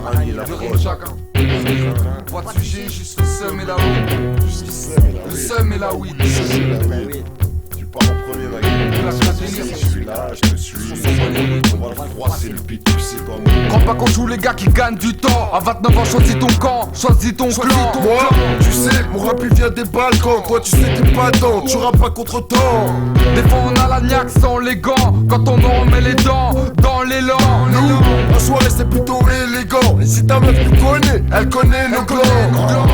Pareil, la fraude. Pas de sujet, juste le seum et la weed. Le seum et la weed. Tu pars en premier, ma gueule. Je suis là, je te suis. On va le froisser le beat, tu sais pas moi. Crois pas qu'on joue les gars qui gagnent du temps. À 29 ans, choisis ton camp, choisis ton clan. Moi, tu sais, mon rap il vient des Balkans. Toi, tu sais, t'es pas dedans, tu rappes pas contre temps. Des fois, on a la niaque sans les gants. Quand on en met les dents dans l'élan. Nous, la soirée c'est plutôt élégant. Et si ta meuf nous connaît, elle connaît nos clans.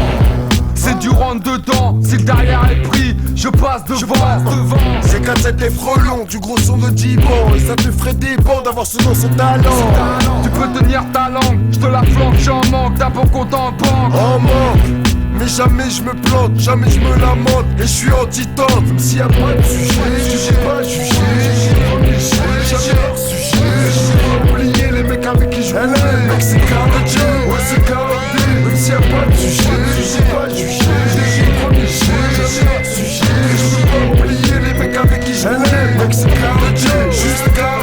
C'est du rentre dedans, si le derrière est pris, je passe devant. C'est 4-7 et frelons, du gros son de 10 bancs. Et ça te ferait des bancs d'avoir ce nom, son talent. Tu peux tenir ta langue, je te la flanque, j'en manque, d'un bon compte en banque. En manque, mais jamais je me plante, jamais je me lamente. Et je suis anti-tente, même s'il y a pas de sujet. Je sais pas juger, jamais hors sujet. Oublier les mecs avec qui je roule. Mec c'est Cardio, ouais c'est Cardio. Même s'il y a pas de sujet, je sais pas juger. Jamais hors sujet. Je peux pas oublier les mecs avec qui je roule. Mec c'est Cardio, juste Cardio.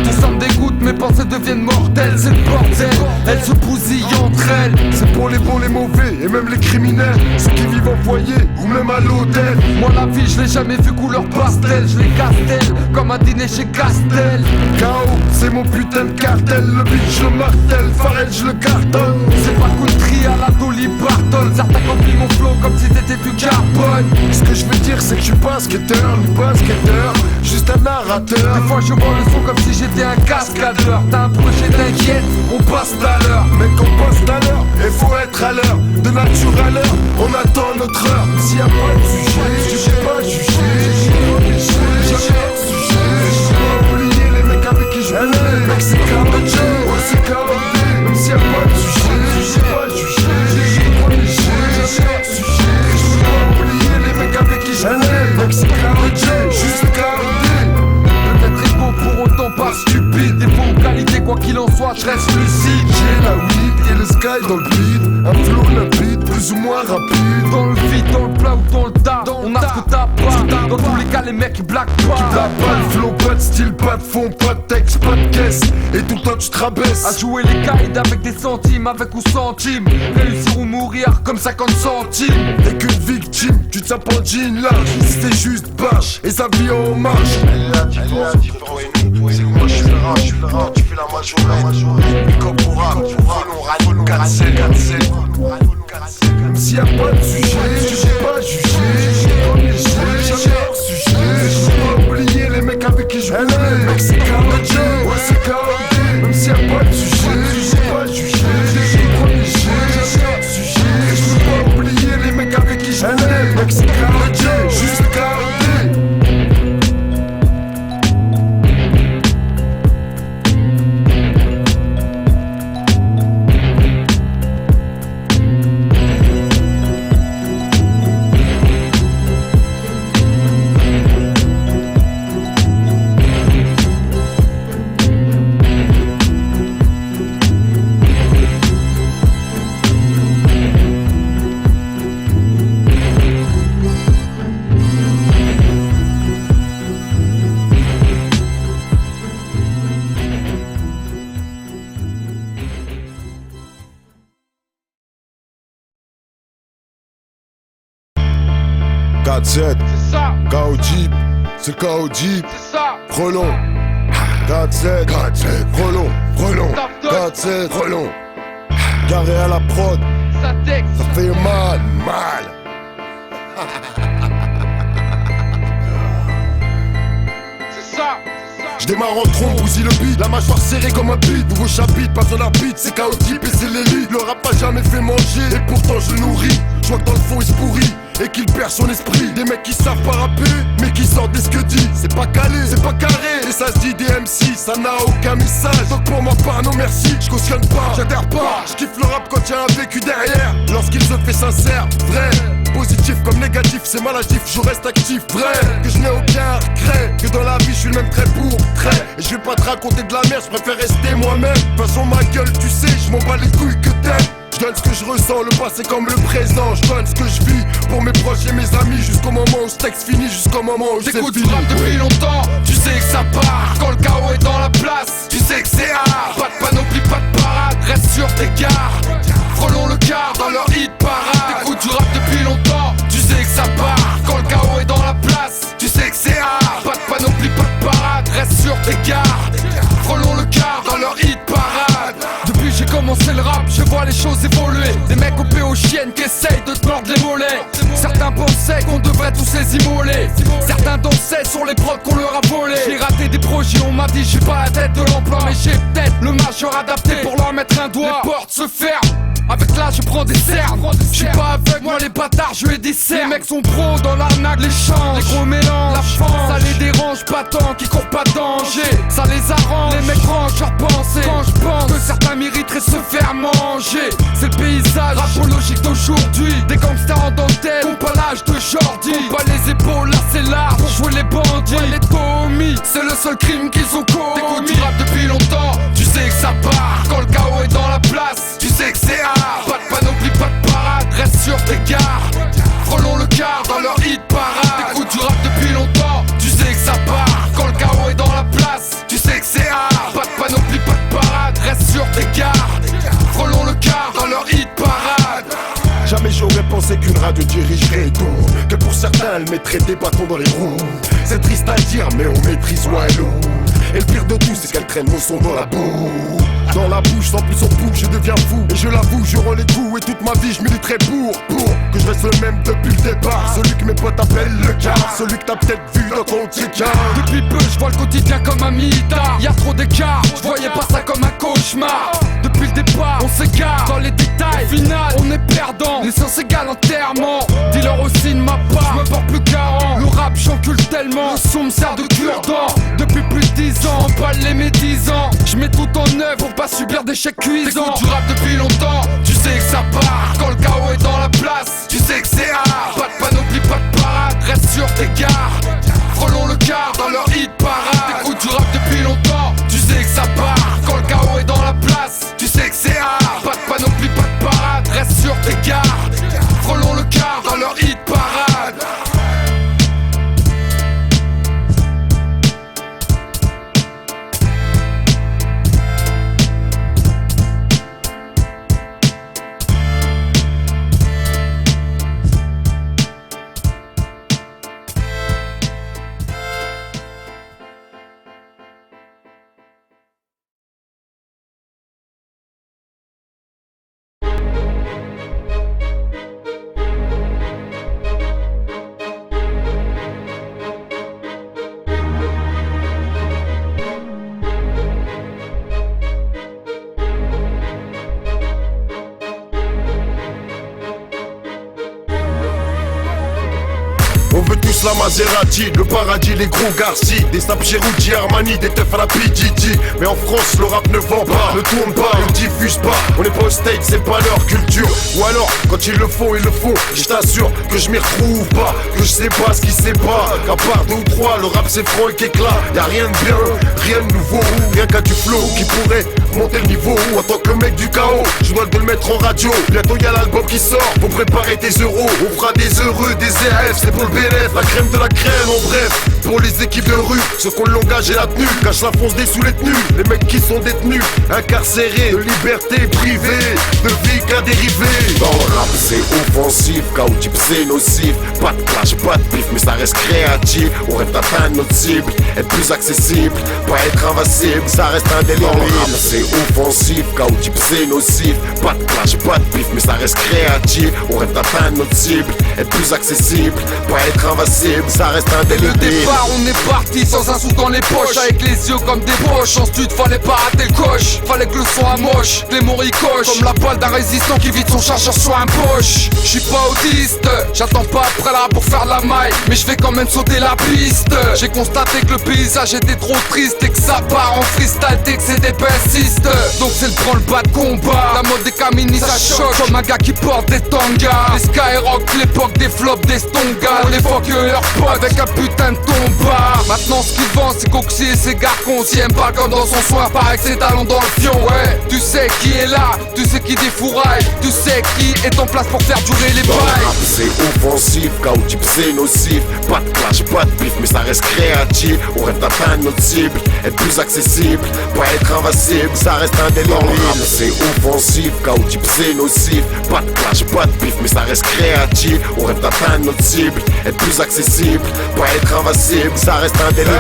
Tout ça me dégoûte, mes pensées deviennent mortelles, c'est le bordel. Elles se bousillent entre elles. C'est pour les bons, les mauvais et même les criminels. Ceux qui vivent en foyer ou même à l'hôtel. Moi la vie je l'ai jamais vu couleur pastel. Je les castelle comme un dîner chez Castel. K.O. c'est mon putain de cartel. Le beat je le martèle, Pharrell je le cartonne. C'est pas country à la Dolly Parton. Certains copient mon flow comme si c'était du carbone. Ce que je veux dire c'est que je suis pas skateur, ni pas skateur, juste un narrateur. Des fois je vois le son comme si j'étais un cascadeur. T'as un projet, t'inquiète, on passe à l'heure. Mec on passe à l'heure, et faut être à l'heure. De nature à l'heure, on attend notre heure. S'il y a pas de sujet, je sais pas juger. Jamais hors sujet. Je peux oublier les mecs avec qui je roule. Mec c'est Cardio, ouais c'est Cardio. Même s'il y a pas de sujet, je sais pas juger. Jamais hors sujet. Je peux pas oublier les mecs avec qui je roule. Mec c'est Cardio, juste Cardio. Peut-être égaux pour autant pas stupide. Des faux qualités, quoi qu'il en soit, je reste lucide. J'ai la weed et le sky dans le beat. Un flow limpide, plus ou moins rapide. Dans le vide, dans le plat ou dans le tas, on a ce que t'as pas. Dans tous les cas, les mecs ils blaguent pas. T'as pas de flow, pas de style, pas de fond, pas de texte, pas de caisse. Et tout le temps tu te rabaisses. À jouer les guides avec des centimes, avec ou centimes. Réussir ou mourir comme 50 centimes. T'es qu'une victime, tu te sapes en jean large. C'était juste bâche et sa vie en marche. Elle est là, toi et nous. C'est que moi je suis le rat, tu fais la majorette. Et comme pour rap, on râle 4-7. Même s'il y a pas de sujet, je sais pas juger. Jamais hors sujet. Je peux pas oublier les mecs avec qui je roule. Mec c'est Cardio, ouais c'est Cardio. Même s'il y a pas de sujet, je sais pas juger. Jamais hors sujet. Je peux pas oublier les mecs avec qui je roule. Mec c'est Cardio, juste Cardio. C'est ça, KO Jeep, c'est KO Jeep, c'est ça. Frelon, 4-7, Frelon, 4-7, Frelon, carré à la prod, Ça texte. ça fait mal. C'est ça. Je démarre en trompe, bousille le beat, la mâchoire serrée comme un beat. Nouveau chapitre, pas besoin d'arbitre, c'est KO Jeep et c'est l'élite. Le rap a jamais fait manger, et pourtant je nourris. Je vois que dans le fond il se pourrit, et qu'il perd son esprit. Des mecs qui savent pas rapper, mais qui sortent des ce que dit. C'est pas calé, c'est pas carré, et ça se dit des MC, ça n'a aucun message. Donc pour moi pas, non merci, je cautionne pas, j'adhère pas. Je kiffe le rap quand y'a un vécu derrière, lorsqu'il se fait sincère, vrai. Positif comme négatif, c'est maladif, je reste actif, vrai. Que je n'ai aucun regret, que dans la vie je suis le même trait pour trait. Et je vais pas te raconter de la merde, je préfère rester moi-même. De toute façon ma gueule, tu sais, je m'en bats les couilles que t'aimes. Je donne ce que je ressens, le passé comme le présent. Je donne ce que je vis pour mes proches et mes amis. Jusqu'au moment où ce texte finit, jusqu'au moment où c'est T'écoutes fini. du rap depuis longtemps, tu sais que ça part. Quand le chaos est dans la place, tu sais que c'est hard. Pas de panoplie, pas de parade, reste sur choses évoluer. Des mecs opés aux chiennes qui essayent de te mordre les mollets. Certains pensaient qu'on devrait tous les immoler. Certains dansaient sur les prods qu'on leur a volé. J'ai raté des projets, on m'a dit j'ai pas la tête de l'emploi, mais j'ai peut-être le majeur adapté pour leur mettre un doigt. Les portes se ferment. Avec là je prends des cernes. J'suis pas aveugle, moi les bâtards je les discerne. Les mecs sont pros dans l'arnaque, l'échange, les gros mélanges, la fange. Ça les dérange pas tant qu'ils courent pas de danger. Ça les arrange, les mecs rangent leurs pensées. Quand je pense que certains mériteraient se faire manger. C'est le paysage rapologique d'aujourd'hui. Des gangsters en dentelle, compas l'âge de Jordi. Compas les épaules, là c'est large pour jouer les bandits. Ouais, les Tommy, c'est le seul crime qu'ils ont commis. T'écoutes du rap depuis longtemps, tu sais que ça part. Quand le chaos est dans la place, tu sais que c'est hard. Pas de panoplie, pas de parade, reste sur tes gardes. Frôlons le quart dans leur hit parade. T'écoutes du rap depuis longtemps, tu sais que ça part. Quand le chaos est dans la place, tu sais que c'est hard. Pas de panoplie, pas de parade, reste sur tes gardes. Frôlons le quart dans leur hit parade. Jamais j'aurais pensé qu'une radio dirigerait tout, que pour certains elle mettrait des bâtons dans les roues. C'est triste à dire mais on maîtrise Walou. Et le pire de tout c'est qu'elle traîne nos sons dans la boue. Dans la bouche, sans plus on bouge, je deviens fou. Et je l'avoue, je rends les coups. Et toute ma vie, je militerai pour que je reste le même depuis le départ. Celui que mes potes appellent le car. Celui que t'as peut-être vu dans ton ticard. Depuis peu, je vois le quotidien comme un mitard. Y'a trop d'écart, je voyais pas ça comme un cauchemar. Depuis le départ, on s'égare dans les détails. Au final, on est perdant. Les sens égales enterrement. Dis-leur aussi de ma part, je me porte plus garant. Le rap, j'encule tellement. Le son me sert de cure-dent. Depuis plus de 10 ans, on parle les médisants. Je mets tout en œuvre pour pas subir d'échecs cuisants. T'écoutes du rap depuis longtemps, tu sais que ça part. Quand le chaos est dans la place, tu sais que c'est hard. Pas de panoplie, pas de parade, reste sur tes gardes. Frôlons le quart dans leur hit parade. T'écoutes du rap depuis longtemps, tu sais que ça part. Quand le chaos est dans la place, tu sais que c'est hard. Pas de panoplie, pas de parade, reste sur tes gardes. Frôlons le quart dans leur hit parade. On veut tous la Maserati, le paradis, les gros Garci. Des Snap Cheruti, Armani, des teufs à la PDD. Mais en France, le rap ne vend pas, ne tourne pas, ne diffuse pas. On est pas au States, c'est pas leur culture. Ou alors, quand ils le font, ils le font. Je t'assure que je m'y retrouve pas, que je sais pas ce qui sait pas. Qu'à part 2 ou 3, le rap c'est franc et qu'éclat. Y'a rien de bien, rien de nouveau. Rien qu'à du flow qui pourrait monter le niveau. En tant que mec du chaos, je dois te le mettre en radio. Bientôt y'a l'album qui sort pour préparer tes euros. On fera des heureux, des RF, c'est pour le BNF. La crème de la crème, en bref. Pour les équipes de rue, ceux qu'on le langage et la tenue. Cache la fonce des sous les tenues. Les mecs qui sont détenus, incarcérés, de liberté privée, de vie qu'à dériver. Dans le rap c'est offensif, chaotique c'est nocif. Pas de clash, pas de pif, mais ça reste créatif. On rêve d'atteindre notre cible, être plus accessible, pas être invincible, ça reste un délire. Dans le rap c'est offensif, chaotique c'est nocif. Pas de clash, pas de pif, mais ça reste créatif. On rêve d'atteindre notre cible, être plus accessible, pas être invincible, ça reste un délire. Le départ, on est parti sans un sou dans les poches, avec les yeux comme des poches. En stud, fallait pas rater le coche, fallait que le son amoche. Les mots ricochent, comme la balle d'un résistant qui vide son chargeur sur un poche. J'suis pas autiste, j'attends pas après là pour faire de la maille, mais je vais quand même sauter la piste. J'ai constaté que le paysage était trop triste et que ça part en freestyle dès que c'est des bassistes. Donc c'est le branle-bas de combat, la mode des Kamini ça choque, comme un gars qui porte des tangas. Les Skyrock, l'époque des flops, des stongas. On les fuck leur pote avec un putain de tomba. Maintenant ce qu'ils vendent c'est coxy et c'est garcon. Si aime pas comme dans son soin, paraît que c'est talent dans le fion. Ouais, tu sais qui est là, tu sais qui défouraille, tu sais qui est en place pour faire durer les bails. C'est offensif, chaotique c'est nocif. Pas de clash, pas de pif, mais ça reste créatif. On rêve d'atteindre notre cible, être plus accessible, pas être invincible, ça reste un délire. C'est offensif, chaotique c'est nocif. Pas de clash, pas de pif, mais ça reste créatif. On rêve d'atteindre notre cible, être plus accessible, pas être invincible, ça reste un délire.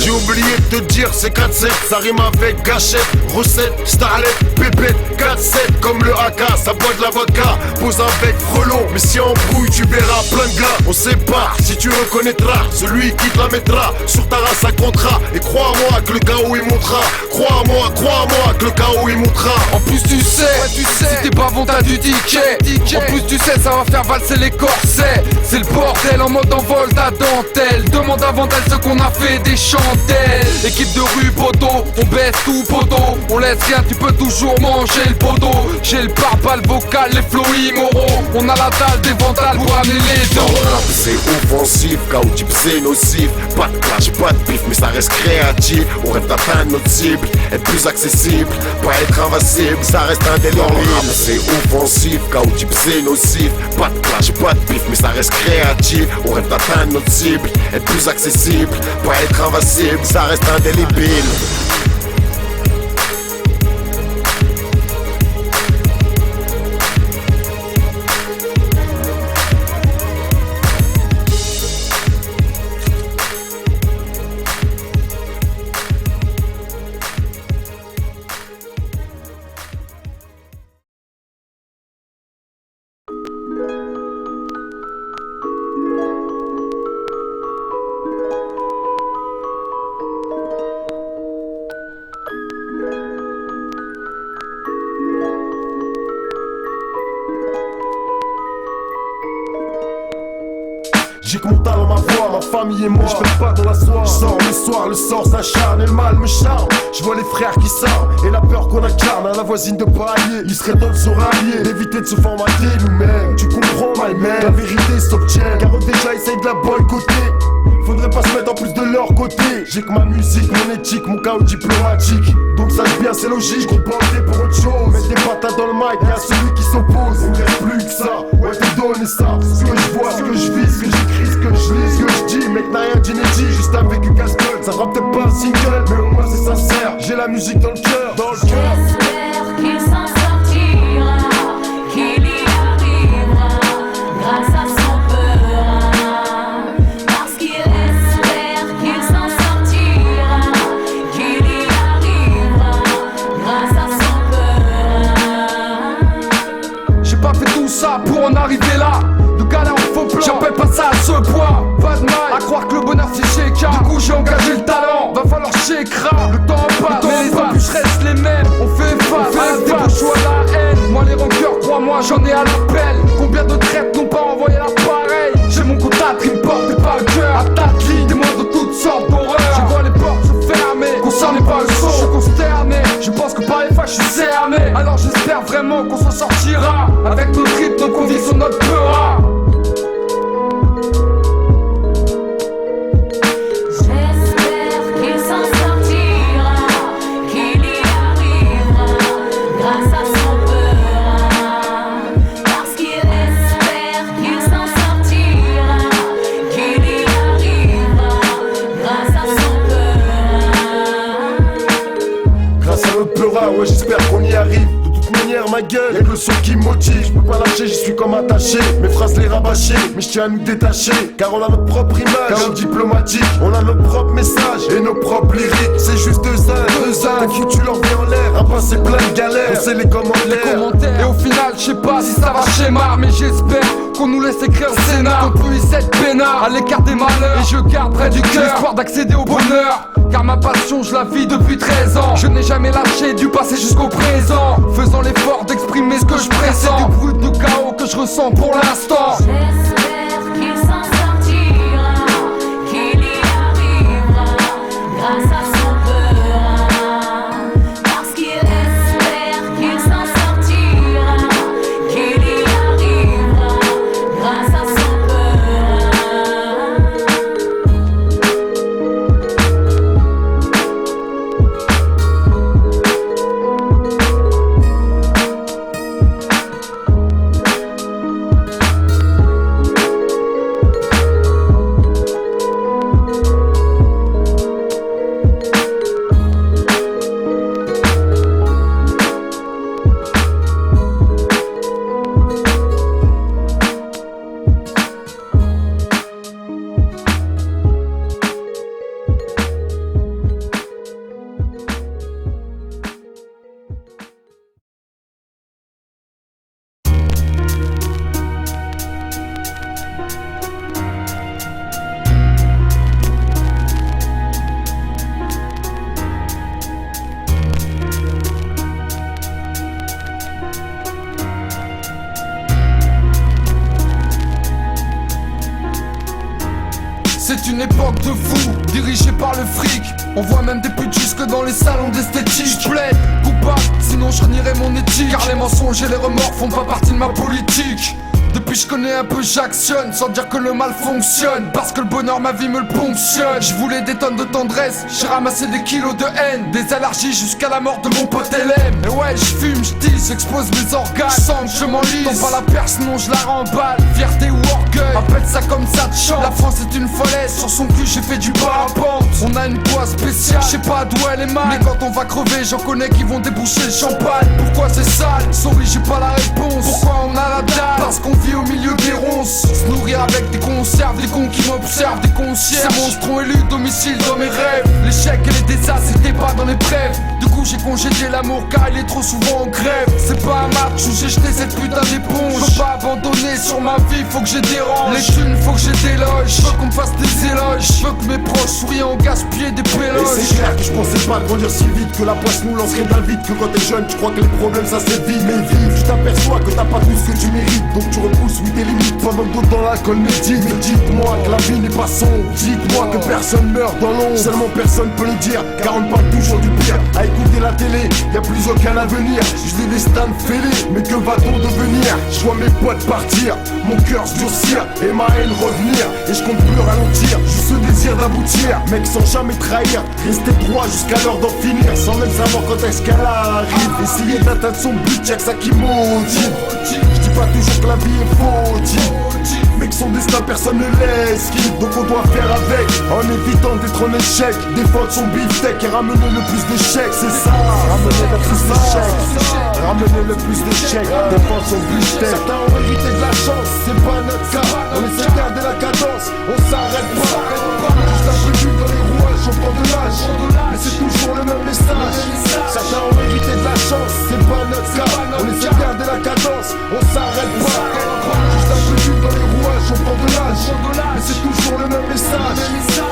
J'ai oublié de te dire, c'est 4-7, ça rime avec gâchette, recette, starlet, pépette, 4-7 comme le AK, ça boit de la vodka. Pose un bec frelon, mais si en brouille tu verras plein de gars. On sépare, si tu reconnaîtras celui qui te la mettra sur ta race à contrat. Et crois-moi que le chaos il montera. Crois-moi que le chaos il montera. En plus tu sais, si t'es pas bon t'as du ticket. En plus tu sais ça va faire valser les corsets. C'est le bordel en mode envol ta dentelle. Demande à Vandal ce qu'on a fait des chandelles. Équipe de rue poteau, on baisse tout poteau. On laisse rien, tu peux toujours manger le poteau. J'ai le pare-balles vocal, les flots immoraux. On a la dalle des Vandales pour amener les dents. C'est offensif, chaotique c'est nocif. Pas de clash, pas de bif, mais ça reste créatif. On rêve d'atteindre notre cible, être plus accessible, pas être invincible, ça reste un délire. C'est offensif, chaotique c'est nocif. Pas de clash, pas de bif, mais ça reste créatif. On rêve d'atteindre notre cible, être plus accessible, pas être invincible, ça reste indélébile. J'ai que mon talent, ma voix, ma famille et moi. Je fais pas dans la soirée. Je sors le soir, le sort s'acharne et le mal me charme. Je vois les frères qui s'arment et la peur qu'on incarne à la voisine de palier. Ils seraient dans le souralier d'éviter de se formater nous-mêmes. Tu comprends, my man, la vérité s'obtient car eux déjà essayent de la boycotter. Faudrait pas se mettre en plus de leur côté. J'ai que ma musique, mon éthique, mon chaos diplomatique. Donc sache bien c'est logique, on peut opter pour autre chose. Mettre des patates dans le mic et à celui qui s'oppose. Il me reste plus que ça, ouais te donner ça. Ce que je vois, ce que je vis, ce que j'écris, ce que je lis, ce que je dis. Mec n'a rien d'inédit, juste un vécu casse-gueule. Ça fera peut-être pas un single, mais au moins c'est sincère. J'ai la musique dans le cœur, dans le cœur. J'espère qu'il s'en sortira, qu'il y arrivera, grâce à son peur. Parce qu'il espère qu'il s'en sortira, qu'il y arrivera, grâce à son peur. J'ai pas fait tout ça pour en arriver là. De galère en faux plan, j'appelle pas ça à ce point. Pas de mal à croire que le bonheur c'est chez K. Du coup j'ai engagé le talent, va falloir chez Kra. Le temps passe, mais les abus restent les mêmes. On fait face, à la débauche ou à la haine. Moi les rancœurs, crois-moi j'en ai à l'appel. Combien de traites n'ont pas envoyé l'appareil. J'ai mon contact, il me porte par le cœur. À ta lit, des mots de toutes sortes d'horreurs. Je vois les portes se fermer, concerné par le son. Je suis consterné, je pense que par les failles je suis cerné. Alors j'espère vraiment qu'on s'en sortira. Avec notre rythme, nos convictions, notre peur. J'espère qu'il s'en sortira, qu'il y arrivera, grâce à son peur. Parce qu'il espère qu'il s'en sortira, qu'il y arrivera, grâce à son peur. Grâce à notre pleura, ouais j'espère qu'on y arrive. De toute manière ma gueule, y'a que le son qui me motive. Je peux pas lâcher, j'y suis comme attaché. Mes phrases les rabâcher, mais je tiens à nous détacher. Car on a notre propre image, chaos diplomatique. On a notre propre message et nos propres lyriques. C'est juste deux uns, ton foutu leur vie en l'air. Un passé plein de galères, on sait les commentaires. Et au final, je sais pas si ça va schéma, mais j'espère qu'on nous laisse écrire le scénar. On peut y cette peinard à l'écart des malheurs. Et je garde près du cœur l'espoir d'accéder au bonheur. Car ma passion, je la vis depuis 13 ans. Je n'ai jamais lâché du passé jusqu'au présent. Faisant l'effort d'exprimer ce que je pressens. C'est du brut de chaos que je ressens pour l'instant. J'espère qu'il s'en sortira, qu'il y arrivera, grâce à son peur. Parce qu'il espère qu'il s'en sortira, qu'il y arrivera, grâce à son C'est une époque de fous, dirigée par le fric. On voit même des putes jusque dans les salons d'esthétique. J'plaide, coupable, sinon je renierai mon éthique. Car les mensonges et les remords font pas partie de ma politique. Depuis je connais un peu, j'actionne sans dire que le mal fonctionne. Parce que le bonheur, ma vie me le ponctionne. Je voulais des tonnes de tendresse, j'ai ramassé des kilos de haine. Des allergies jusqu'à la mort de mon pote LM. Et ouais, je fume, je tisse, j'expose mes organes. Je sens que je m'enlise, tends pas la perche, non je la remballe. Fierté ou orgueil, appelle ça comme ça te chante. La France est une folaise, sur son cul j'ai fait du parapente. On a une voix spéciale, je sais pas d'où elle est mal. Mais quand on va crever, j'en connais qui vont déboucher le champagne. Pourquoi c'est sale? Sorry, j'ai pas la réponse. Pourquoi on a la dalle? Parce qu'on vit au milieu des ronces. Se nourrir avec des conserves, des cons qui m'observent, des concierges. Ces monstres ont élu domicile dans mes rêves. L'échec et les désastres, c'était pas dans les brèves. Du coup j'ai congédié l'amour car il est trop souvent en grève. C'est pas un match où j'ai jeté cette putain d'éponge. Je peux pas abandonner sur ma vie, faut que j'ai des ranges. Les thunes, faut que j'ai des loges. Je veux qu'on me fasse des éloges. Je veux que mes proches sourient en gaspiller des péloges. Et c'est clair que je pensais pas grandir si vite, que la poisse nous lancerait bien vite. Que quand t'es jeune tu crois que les problèmes ça s'évite. Mais vite tu t'aperçois que t'as pas tout ce que tu mérites. Donc tu repousses oui tes limites pendant que d'autres dans l'alcool médite. Mais dites-moi que la vie n'est pas sombre. Dites-moi que personne meurt dans l'ombre. Seulement personne peut le dire car on parle toujours du pire. À écouter la télé, y'a plus aucun avenir. Je des destins fêlés, mais que va-t-on devenir? Je vois mes potes partir, mon cœur se durcir et ma haine revenir. Et je compte plus ralentir, juste ce désir d'aboutir. Mec sans jamais trahir, rester droit jusqu'à l'heure d'en finir. Sans même savoir quand est-ce qu'elle arrive. Essayer d'atteindre son but, y'a que ça qui motive. Je dis pas toujours que la vie est fautive, mais que son destin personne ne l'esquive. Donc on doit faire avec, en évitant d'être en échec. Défendre son beefsteak et ramener le plus d'échecs. C'est ça, ramener le plus d'échecs. Ramener le plus d'échecs, défendre son beefsteak. Certains ont hérité de la chance, c'est pas notre cas. On essaie de garder la cadence, on s'arrête pas. Juste un peu d'huile dans les rouages au port de l'âge, mais c'est toujours le même message. Certains ont hérité de la chance, c'est pas notre cas. On essaie de garder la cadence, on s'arrête pas. Juste un peu d'huile dans les rouages au port de l'âge, mais c'est toujours le même message.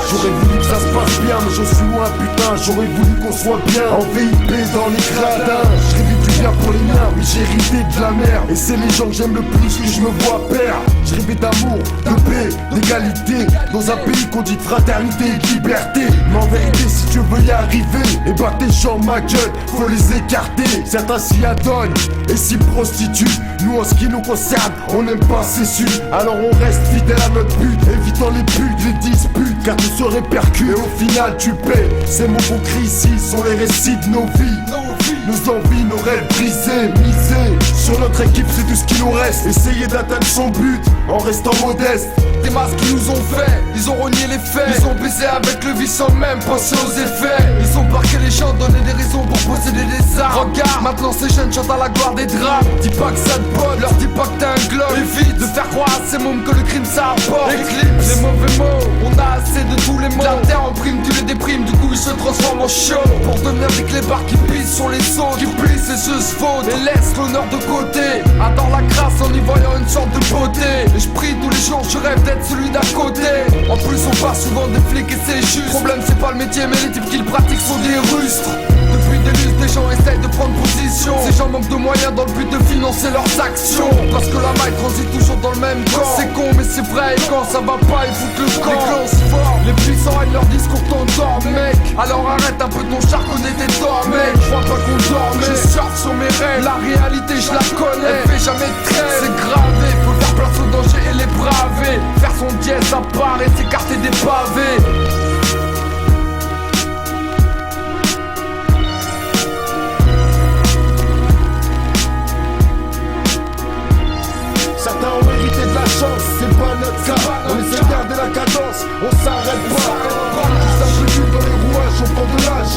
J'aurais voulu que ça se passe bien, mais je suis loin putain. J'aurais voulu qu'on soit bien en VIP dans les gradins. Je rêvais du bien pour les miens, mais j'ai hérité de la merde. Et c'est les gens que j'aime le plus que je me vois perdre. Je rêvais d'amour, de paix, d'égalité, dans un pays qu'on dit de fraternité et de liberté. Mais en vérité si tu veux y arriver, et bah tes gens ma gueule, faut les écarter. Certains s'y adonnent et s'y prostituent. Nous en ce qui nous concerne, on n'aime pas ces su. Alors on reste fidèle à notre but, évitant les buts, les disputes, car tout se répercute et au final tu paies. Ces mots qu'on crie ici sont les récits de nos vies. Nos envies, nos rêves brisés, misés. Sur notre équipe c'est tout ce qui nous reste. Essayer d'atteindre son but en restant modeste. Des masques qui nous ont fait, ils ont renié les faits. Ils ont baisé avec le vice sans même penser aux effets. Ils ont parqué les gens, donné des raisons pour posséder des armes. Regarde, maintenant ces jeunes chantent à la gloire des drames. Dis pas que ça te botte, leur dis pas que t'es un globe. Évite de faire croire à ces mômes que le crime ça apporte. Éclipse les mauvais mots, on a assez de tous les mots. La terre en prime, tu les déprimes, du coup ils se transforment en show. Pour devenir des clébards qui pissent sur les autres, qui plissent et se fautent et laissent l'honneur de côté. Attends la grâce en y voyant une sorte de beauté. Et je prie tous les jours, je rêve d'être celui d'à côté. En plus on parle souvent des flics et c'est juste. Le problème c'est pas le métier mais les types qui le pratiquent sont des rustres. Depuis des lustres des gens essayent de prendre position. Ces gens manquent de moyens dans le but de financer leurs actions. Parce que la maille transite toujours dans le même camp. C'est con mais c'est vrai et quand ça va pas ils foutent le camp. Les clans se forment, les puissants et leur discours t'endorment mec. Alors arrête un peu ton charbonner tes torts mec. Je vois pas qu'on dorme, je surfe sur mes rêves. La réalité je la connais, elle fait jamais de trêve. C'est gravé, faut faire place au danger et les braver. Faire son dièse à part et s'écarter des pavés. Certains ont hérité de la chance, c'est pas notre cas. On essaie de garder la cadence, on s'arrête pas. Juste un peu d'huile dans les rouages au fond de l'âge,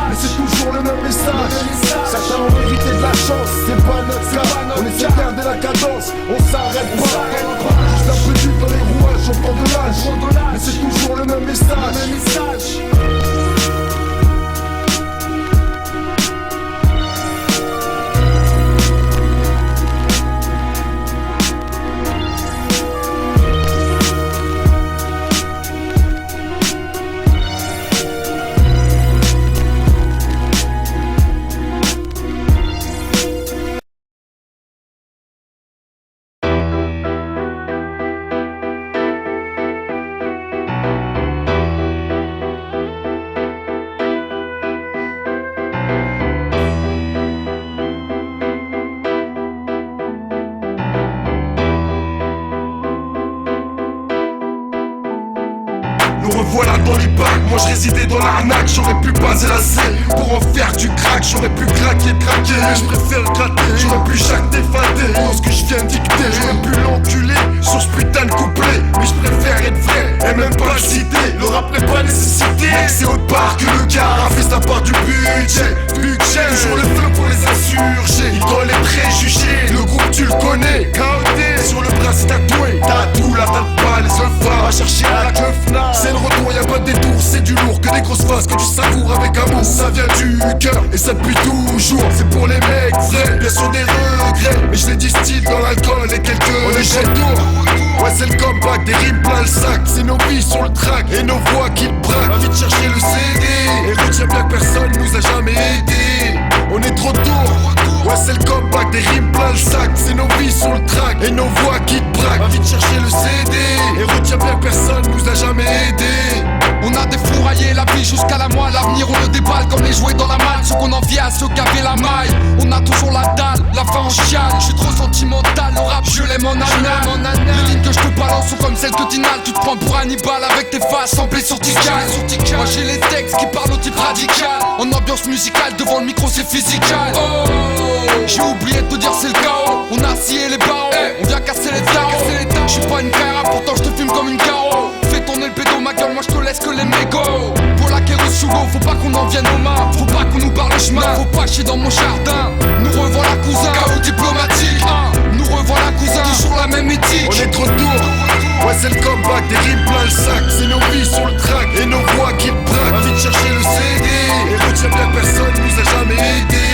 mais c'est toujours le même message. Certains ont hérité de la chance, c'est pas notre cas. On essaie de garder la cadence, on s'arrête pas. Juste un peu d'huile dans les rouages au fond de l'âge, mais c'est toujours le même message. voilà dans les bacs. Moi je résidais dans l'arnaque, j'aurais pu baser la scène pour en faire du crack. J'aurais pu craquer, mais je préfère le gratter. J'aurais pu chaque défader dans ce que je viens de dicter. J'aurais pu l'enculer sur ce putain de couplet, mais je préfère être vrai et même pas le citer. Le rap n'est pas nécessité, mec, c'est autre part que le gars a fait sa part du budget. Toujours le feu pour les insurgés, il doit les préjugés. Le groupe tu le connais, KOD sur le bras c'est tatoué. Tatou la tape pas les œufs, va chercher à la keufna. C'est le retour, y'a pas de détour, c'est du lourd que des grosses faces que tu savoures avec amour. Ça vient du cœur et ça pue toujours. C'est pour les mecs vrais, bien sûr des regrets, mais je les distille dans l'alcool et quelques jets d'eau. Ouais c'est le comeback, des rimes plein le sac. C'est nos vies sur le track et nos voix qui braquent. Va vite chercher le CD et retiens bien que personne nous a jamais aidé. On est trop tôt. Ouais c'est le comeback, des rimes plein le sac. C'est nos vies sur le track et nos voix qui braquent. Va vite chercher le CD et retiens bien que personne nous a jamais aidé. On a défouraillé la vie jusqu'à la moelle. L'avenir on le déballe comme les jouets dans la malle. Ceux qu'on en vient à se gaver la maille. On a toujours la dalle, la fin en chiale. Je suis trop sentimental, le rap je l'aime en anal. Les lignes que je te balance sont comme celles que t'inhales. Tu te prends pour Hannibal avec tes faces samplées sur Tical. Moi j'ai les textes qui parlent au type radical. En ambiance musicale devant le micro c'est physical. Oh, j'ai oublié de te dire c'est le chaos. On a scié les barreaux, on vient casser les tarots. Je suis pas une cara, pourtant je te fume comme une carreau. Fais tourner le pédo ma gueule, moi je te laisse que les mégots. Pour la Kerusugo, faut pas qu'on en vienne aux mains. Faut pas qu'on nous parle le chemin, faut pas chier dans mon jardin. Nous revoilà cousin, chaos diplomatique. Nous revoilà cousin, toujours la même éthique. On est trop tôt. Ouais c'est le comeback, des rimes plein le sac. C'est nos vies sur le track et nos voix qui braquent. Va vite chercher le CD et retiens bien que personne nous a jamais aidé.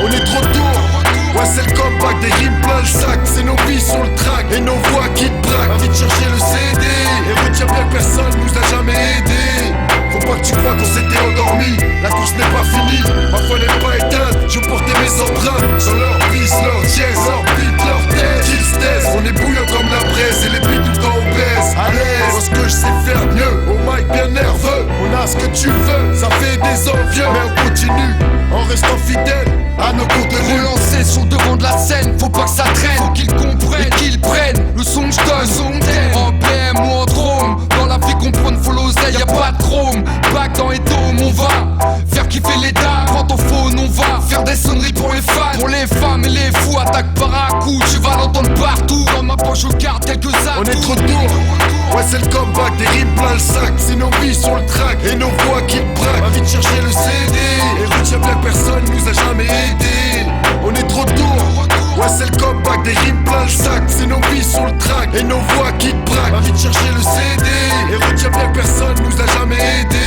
On est trop tôt. Ouais c'est le comeback, des rimes plein le sac. C'est nos vies sur le track et nos voix qui braquent. Va vite chercher le CD et retiens bien que personne nous a jamais aidé. Faut pas que tu crois qu'on s'était endormi. La course n'est pas finie, ma foi n'est pas éteinte. Je portais mes empreintes sur leur piste, leur dièse, leur beat, leur tête. Qu'ils se taisent, on est bouillant comme la braise et les beats tout le temps on baisse. À l'aise, parce que je sais faire mieux. Au mic bien nerveux, on a ce que tu veux. Ça fait des envieux, mais on continue en restant fidèle à nos contenus. Relancer sur le devant de la scène, faut pas que ça traîne. Faut qu'ils comprennent et qu'ils prennent le son que je donne. En BM ou en drone, dans la vie qu'on prenne faut l'oseille, y'a pas de chrome. Back dans les dômes, on va faire kiffer les dames. Quand on faune, on va faire des sonneries pour les fans. Pour les femmes et les fous, attaque par un coup. Tu vas l'entendre partout, dans ma poche je garde quelques atouts. On est trop tôt, ouais c'est le comeback, des rimes plein le sac. C'est nos vies sur le track et nos voix qui braquent. Va vite chercher le CD et retiens bien que personne nous a jamais aidé. On est trop tôt, ouais c'est le comeback, des rimes plein le sac. C'est nos vies sur le track et nos voix qui braquent. Va vite chercher le CD et retiens bien que personne nous a jamais aidé.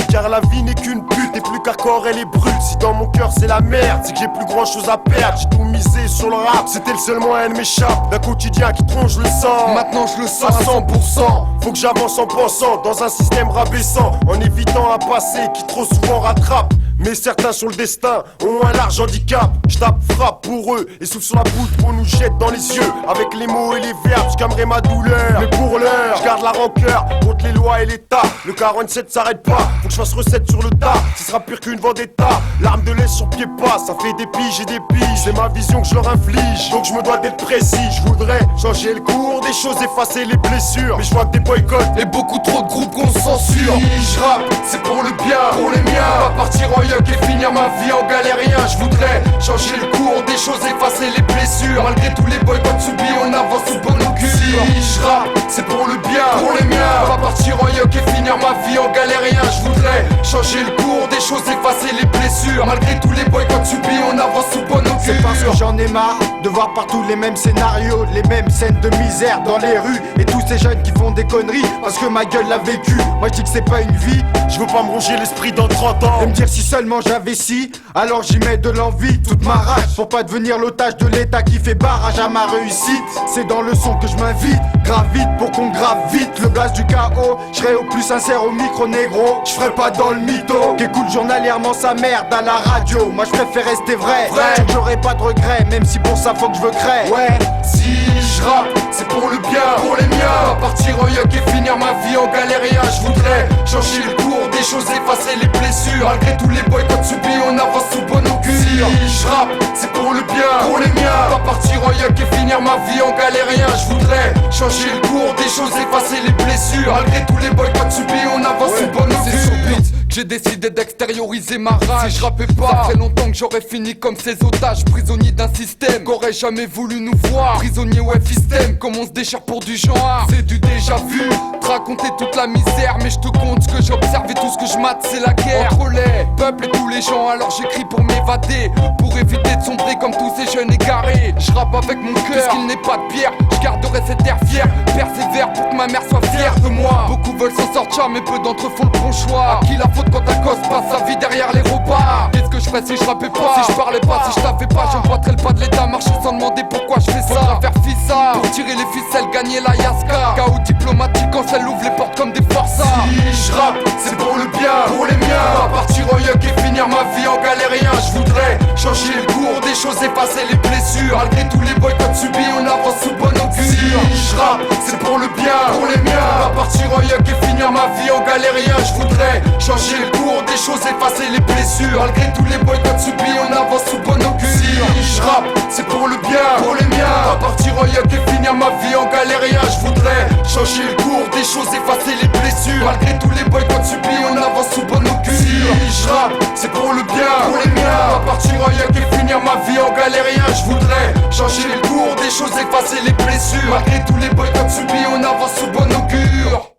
Car la vie n'est qu'une pute et plus qu'un corps elle est brute. Si dans mon cœur c'est la merde, c'est que j'ai plus grand chose à perdre. J'ai tout misé sur le rap, c'était le seul moyen de m'échapper d'un quotidien qui tronche le sang. Maintenant je le sens à 100%. Faut que j'avance en pensant dans un système rabaissant, en évitant un passé qui trop souvent rattrape. Mais certains sur le destin ont un large handicap. Je tape frappe pour eux et souffle sur la poudre qu'on nous jette dans les yeux. Avec les mots et les verbes, je calmerai ma douleur. Mais pour l'heure, je garde la rancœur contre les lois et l'État. Le 47 s'arrête pas, faut que je fasse recette sur le tas. Ce sera pire qu'une vendetta. L'arme de lait sur pied pas, ça fait des piges et des piges. C'est ma vision que je leur inflige, donc je me dois d'être précis. Je voudrais changer le cours des choses, effacer les blessures. Mais je vois que des boycotts et beaucoup trop de groupes qu'on censure. Je rappe, c'est pour le bien, pour les miens. Pas partir en yuck et finir ma vie en galérien. Je voudrais changer le cours des choses, effacer les blessures. Malgré tous les boycotts subis, on avance sous bonne augure. Si je rappe, c'est pour le bien, pour les miens. Pas partir en yuck et finir ma vie en galérien. Je voudrais changer le cours des choses, effacer les blessures. Malgré tous les boycotts subis, on avance sous bonne augure. C'est parce que j'en ai marre de voir partout les mêmes scénarios, les mêmes scènes de misère dans les rues. Et tous ces jeunes qui font des conneries parce que ma gueule l'a vécu. Moi je dis que c'est pas une vie. Je veux pas me ronger l'esprit dans 30 ans. Et me dire si seulement j'avais si, alors j'y mets de l'envie, toute ma rage. Pour pas devenir l'otage de l'état qui fait barrage à ma réussite. C'est dans le son que je m'invite, grave vite pour qu'on grave vite. Le blast du chaos, je serai au plus sincère au micro négro. Je ferai pas dans le mytho, qu'écoute journalièrement sa merde à la radio. Moi je préfère rester vrai, j'aurai pas de regrets, même si pour ça faut que je veux créer. Ouais, si je rappe, c'est pour le bien, pour les miens. Pas partir en yuck et finir ma vie en galéria. Je voudrais changer le cours des choses, effacer les blessures. Malgré tous les boycotts subis, on avance sous bonne augure. Si je rappe, c'est pour le bien, pour les miens. Pas partir en yuck et finir ma vie en galérien. Je voudrais changer le cours des choses, effacer les blessures. Malgré tous les boycotts subis, on avance sous bonne augure. J'ai décidé d'extérioriser ma rage. Si je rappais pas, ça fait longtemps que j'aurais fini comme ces otages, prisonniers d'un système qu'aurait jamais voulu nous voir. Prisonniers ouais système, comme on se déchire pour du genre. C'est du déjà vu, te raconter toute la misère. Mais je te compte ce que j'observe et tout ce que je mate, c'est la guerre entre les peuples et tous les gens. Alors j'écris pour m'évader, pour éviter de sombrer comme tous ces jeunes égarés. Je rappe avec mon cœur, puisqu'il n'est pas de pierre. Je garderai cette air fière, persévère pour que ma mère soit fière de moi. Beaucoup veulent s'en sortir, mais peu d'entre eux font le bon choix. À qui la faute quand ta gosse passe sa vie derrière les repas? Qu'est-ce que je ferais si je rappais pas, si je parlais pas, si je tapais pas? Je ne boiterais le pas de l'état, marcher sans demander pourquoi je fais ça. Faudra faire fissa, pour tirer les ficelles, gagner la Yaska. Chaos diplomatique quand ça ouvre les portes comme des forçats. Si je rappe, c'est pour le bien, pour les miens. Pas partir en yuck et finir ma vie en galérien. Je voudrais changer le cours des choses, effacer les blessures. Malgré tous les boycotts subis, on avance sous bonne augure. Si je rappe, c'est pour le bien, pour les miens. Pas partir en yuck et finir ma vie en galérien. Je voudrais changer le cours des choses, effacer les blessures. Malgré tous les boycotts subis, on avance sous bonne augure. Si je rappe, c'est pour le bien, pour les miens. Pas partir en yuck et finir ma vie en galérien. Je voudrais changer le cours des choses, effacer les blessures. Malgré tous les boycotts subis, on avance sous bonne augure. Si je rappe, c'est pour le bien, pour les miens. Pas partir en yuck et finir ma vie en galérien. Je voudrais changer le cours des choses, effacer les blessures. Malgré tous les boycotts subis, on avance sous bonne augure.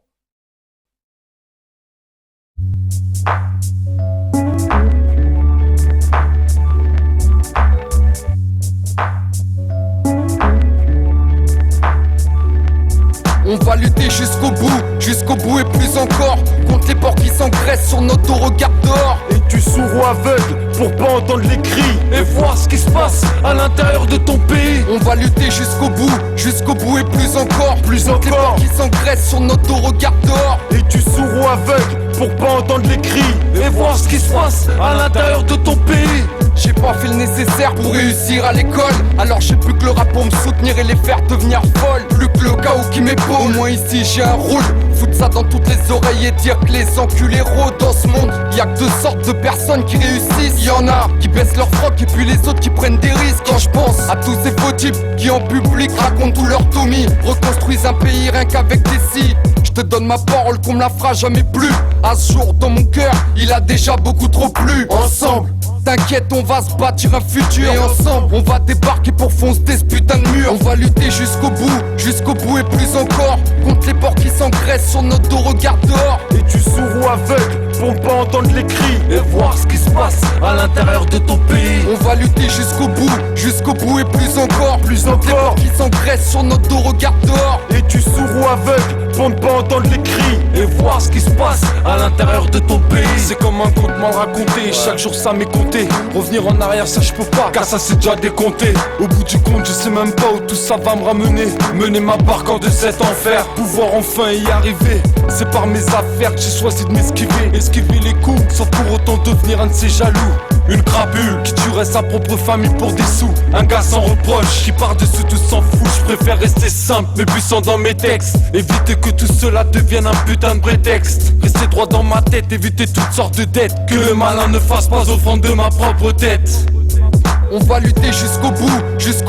On va lutter jusqu'au bout et plus encore. Contre les porcs qui s'engraissent sur notre regard dehors. Es-tu sourd ou aveugle pour pas entendre les cris et voir ce qui se passe à l'intérieur de ton pays? On va lutter jusqu'au bout et plus encore. Plus contre les porcs encore. qui s'engraissent sur notre regard dehors. Es-tu sourd ou aveugle pour pas entendre les cris et voir ce qui se passe à l'intérieur de ton pays? J'ai pas fait le nécessaire pour réussir à l'école. Alors j'ai plus que le rap pour me soutenir et les faire devenir folles. Plus que le chaos qui m'épaule. Au moins ici j'ai un rôle. Foutre ça dans toutes les oreilles et dire que les enculés rôdent dans ce monde. Y'a que deux sortes de personnes qui réussissent. Y'en a qui baissent leur froc et puis les autres qui prennent des risques. Quand je pense à tous ces faux types qui en public racontent tout leur Tommy, reconstruisent un pays rien qu'avec des si. Je te donne ma parole qu'on me la fera jamais plus. À ce jour dans mon cœur, il a déjà beaucoup trop plu. Ensemble, t'inquiète, on va se bâtir un futur. Et ensemble, on va débarquer pour foncer ce putain de mur. On va lutter jusqu'au bout et plus encore. Contre les porcs qui s'engraissent sur notre dos, regarde dehors. Es-tu sourd ou aveugle pour pas entendre les cris et voir ce qui se passe à l'intérieur de ton pays? On va lutter jusqu'au bout et plus encore. Plus Contre les porcs encore. qui s'engraissent sur notre dos, regarde dehors. Es-tu sourd ou aveugle pour ne pas entendre les cris et voir ce qui se passe à l'intérieur de ton pays? C'est comme un conte mal raconté, chaque jour ça m'est compté. Revenir en arrière ça je peux pas, car ça c'est déjà décompté. Au bout du compte je sais même pas où tout ça va me ramener. Mener ma barque hors de cet enfer, pouvoir enfin y arriver. C'est par mes affaires que j'ai choisi de m'esquiver. Esquiver les coups, sans pour autant devenir un de ces jaloux. Une crapule qui tuerait sa propre famille pour des sous. Un gars sans reproche, qui par-dessus tout s'en fout. Je préfère rester simple mais puissant dans mes textes. Éviter que tout cela devienne un putain de prétexte. Rester droit dans ma tête, éviter toutes sortes de dettes. Que le malin ne fasse pas offrande de ma propre tête. On va lutter jusqu'au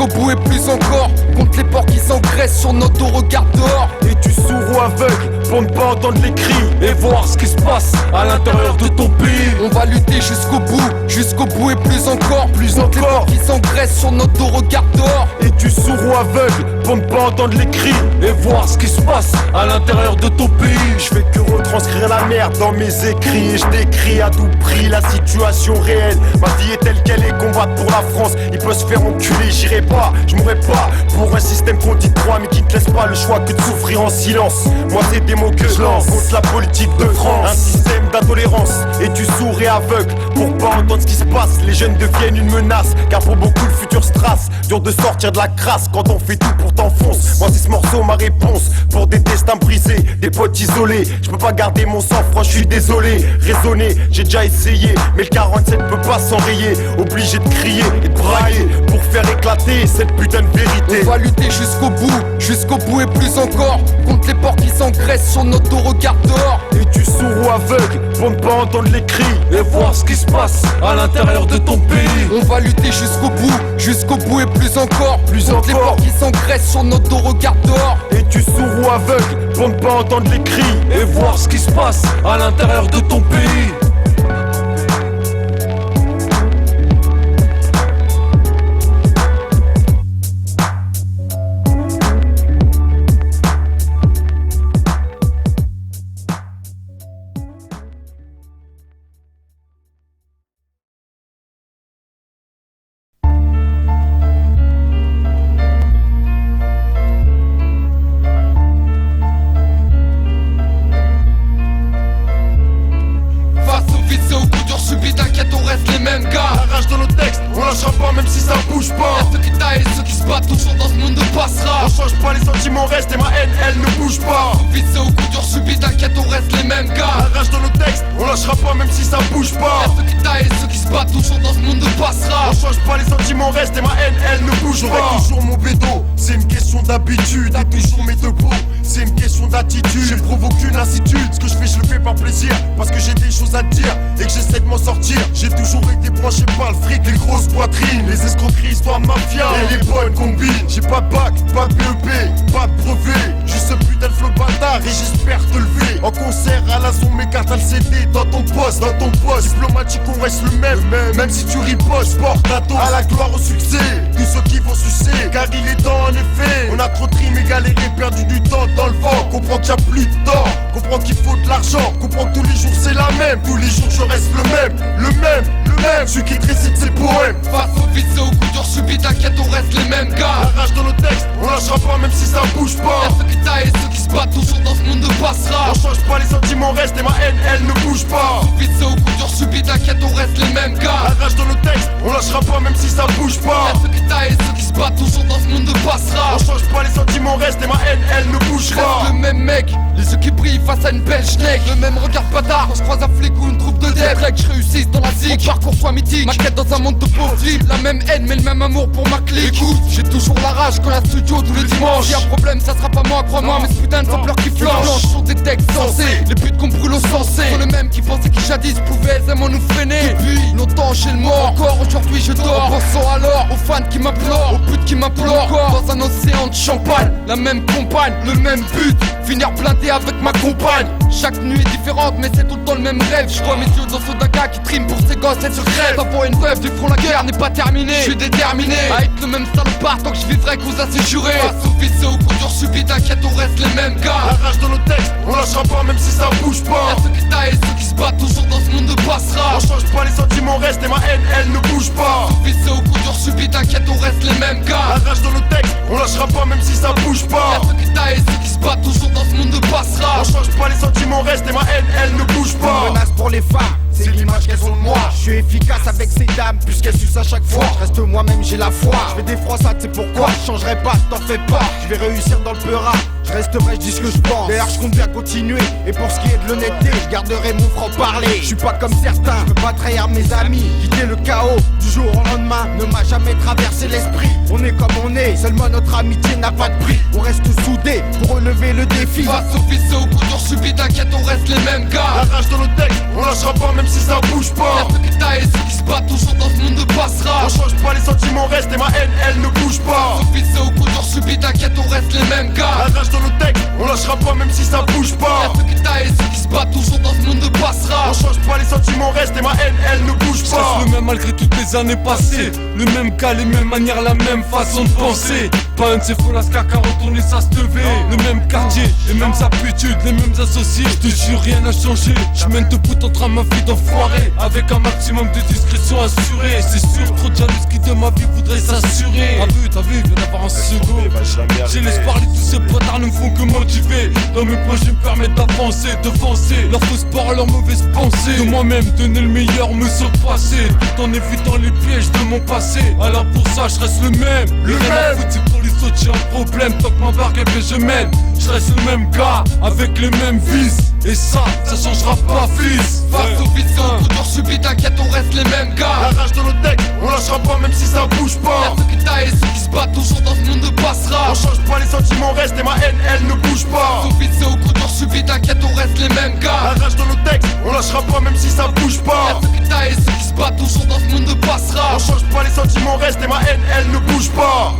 bout et plus encore. Contre les porcs qui s'engraissent sur notre dos, regarde dehors. Es-tu sourd ou aveugle pour ne pas entendre les cris et voir ce qui se passe à l'intérieur de ton pays. On va lutter jusqu'au bout et plus encore. Plus encore. Qui s'engraissent sur notre dos, regarde dehors. Es-tu sourd ou aveugle pour ne pas entendre les cris et voir ce qui se passe à l'intérieur de ton pays? Je fais que retranscrire la merde dans mes écrits et je décris à tout prix la situation réelle. Ma vie est telle qu'elle est, combattre pour la France. Il peut se faire enculer, j'irai pas, je mourrai pas pour un système qu'on dit droit mais qui ne te laisse pas le choix que de souffrir en silence. Moi c'est des mots que je lance contre la politique de France. Un système d'intolérance. Es-tu sourd et aveugle pour pas entendre ce qui se passe? Les jeunes deviennent une menace car pour beaucoup le futur se trace. Dur de sortir de la crasse quand on fait tout pour t'enfoncer. Moi c'est ce morceau ma réponse pour des destins brisés, des potes isolés. Je peux pas garder mon sang-froid, je suis désolé. Raisonner, j'ai déjà essayé, mais le 47 peut pas s'enrayer. Obligé de crier et de brailler pour faire éclater cette putain de vérité. On va lutter jusqu'au bout et plus encore. Contre les porcs qui s'engraissent sur notre dos, regarde dehors. Es-tu sourd ou aveugle pour ne pas entendre les cris et voir ce qui se passe à l'intérieur de ton pays? On va lutter jusqu'au bout et plus encore. Contre les porcs qui s'engraissent sur notre dos, regarde dehors. Es-tu sourd ou aveugle pour ne pas entendre les cris et voir ce qui se passe à l'intérieur de ton pays? J'ai provoqué une lassitude. Ce que je fais, je le fais par plaisir. Parce que j'ai des choses à dire et que j'essaie de m'en sortir. J'ai toujours été branché par le fric, les grosses poitrines, les escroqueries, histoire mafia et les bonnes combines. J'ai pas de bac, pas de BEP, pas de brevet. Juste ce putain de flow bâtard et j'espère te lever. En concert à la zone, mes cartes à le CD dans ton poste, Diplomatique, on reste le même. Même si tu ripostes, porte à dos, à la gloire, au succès. Tous ceux qui vont sucer, car il est temps en effet. On a trop trimé, galéré, perdu du temps dans le vent. Comprends qu'il y a plus de temps, comprends qu'il faut de l'argent. Comprends que tous les jours c'est la même. Tous les jours je reste le même. Celui qui te récite ses poèmes. Face au vide, c'est au coup dur subit, t'inquiète, on reste les mêmes gars. La rage dans nos textes, on lâchera pas même si ça bouge pas. Y'a ceux qui taillent et ceux qui se battent, toujours dans ce monde de passera. On change pas, les sentiments restent et ma haine, elle ne bouge pas. Face au vide, c'est au coup dur subit, t'inquiète, on reste les mêmes gars. La rage dans nos textes, on lâchera pas même si ça bouge pas. Y'a ceux qui taillent et ceux qui se battent, toujours dans ce monde de passera. On change pas, les sentiments restent et ma haine, elle ne bouge pas. Reste le même mec, les yeux qui brillent face à une belle schneck. Le même regard bâtard, quand je croise un flic ou une troupe de dev. Que je réussisse dans la zig, mon parcours soit mythique. Ma quête dans un monde de pauvres libres. La même haine mais le même amour pour ma clique. Écoute, j'ai toujours la rage quand la studio tous les dimanches. Y'a un problème, ça sera pas moi, crois-moi. Mais ce putain de sampleur qui flanche sur des textes sensés. Les putes qu'on brûle au sensé sont les mêmes qui pensaient qu'ils jadis pouvaient aisément nous freiner. Depuis longtemps chez le mort, encore aujourd'hui je dors. En pensant alors aux fans qui m'implorent, aux putes qui m'implorent. Dans un océan de champagne, la même compagne, le même but. Finir blindé avec ma compagne. Chaque nuit est différente mais c'est tout le temps le même rêve. Je vois mes yeux dans ce daga qui trime pour ses gosses et se crève. Pour une veuve du front, la guerre n'est pas terminée. Je suis déterminé à être le même salopard tant que je vivrai que vous assurez. Face au vice et au coup dur subit, t'inquiète, on reste les mêmes gars. La rage dans nos textes, on lâchera pas même si ça bouge pas. Y'a ceux qui taillent et ceux qui se battent, toujours dans ce monde de passera. On change pas, les sentiments restent et ma haine, elle ne bouge pas. Face au vice et au coup dur subit, t'inquiète, on reste les mêmes gars. La rage dans nos textes, on lâchera pas même si ça bouge pas. Y'a ceux qui taillent et ceux qui se battent, toujours dans ce monde de passera. On change pas, les sentiments restent et ma haine, elle ne bouge pas. Menace pour les femmes, c'est l'image qu'elles ont de moi. Je suis efficace avec ces dames puisqu'elles sucent à chaque fois. Je reste moi-même, j'ai la foi. Je fais des froissades, c'est pourquoi je changerai pas, t'en fais pas. Je vais réussir dans le peura. Je reste vrai, je dis ce que je pense. D'ailleurs je compte bien continuer. Et pour ce qui est de l'honnêteté, je garderai mon franc-parler. Je suis pas comme certains, je peux pas trahir mes amis. Quitter le chaos du jour au lendemain ne m'a jamais traversé l'esprit. On est comme on est, seulement notre amitié n'a pas de prix. On reste soudés pour relever le défi. Face au vice et au coup dur subit, t'inquiète, on reste les mêmes gars. La rage dans nos textes, on lâchera pas même si ça bouge pas. Y'a ceux qui taillent et ceux qui se battent, toujours dans ce monde de passera. On change pas, les sentiments restent et ma haine, elle ne bouge pas. Face au vice et au coup dur subit, t'inquiète, on reste les mêmes gars. La rage dans nos textes, on lâchera pas même si ça bouge pas. les sentiments restent et ma haine elle ne bouge Je pas. reste le même malgré toutes les années passées. Le même cas, les mêmes manières, la même façon de penser. Pas un de ces folasses qu'à retourner ça se lever. Le même quartier, les mêmes habitudes, les mêmes associés. Je te jure rien n'a changé. Je mène debout en train ma vie d'enfoiré. Avec un maximum de discrétion assurée. C'est sûr, trop de jalousie qui de ma vie voudrait s'assurer. T'as vu, viens d'avoir un second. J'ai l'espoir, tous ces potards ne me font que motiver. Dans mes poches, je me permets d'avancer, de foncer. Leur fausse parole, leur mauvaise pensée. De moi-même, donner le meilleur, me surpasser. Tout en évitant les pièges de mon passé. Alors pour ça, je reste le même. Le même. C'est pour les autres, j'ai un problème. Tant que ma barque est bien, je mène. Je reste le même gars, avec les mêmes vices. Et ça changera pas, fils. Face au vide, au coup dur subit, t'inquiète, on reste les mêmes gars. La rage de nos decks, on lâchera pas même si ça bouge pas. Y'a ceux qui taillent et ceux qui se battent toujours dans ce monde de passera. On change pas, les sentiments restent et ma haine elle ne bouge pas. Face au vide, c'est au coup dur subit, t'inquiète, on reste les mêmes gars. La rage de nos decks, on lâchera pas même si ça bouge pas. Y'a ceux qui taillent et ceux qui se battent toujours dans ce monde de passera. On change pas, les sentiments restent et ma haine elle ne bouge pas.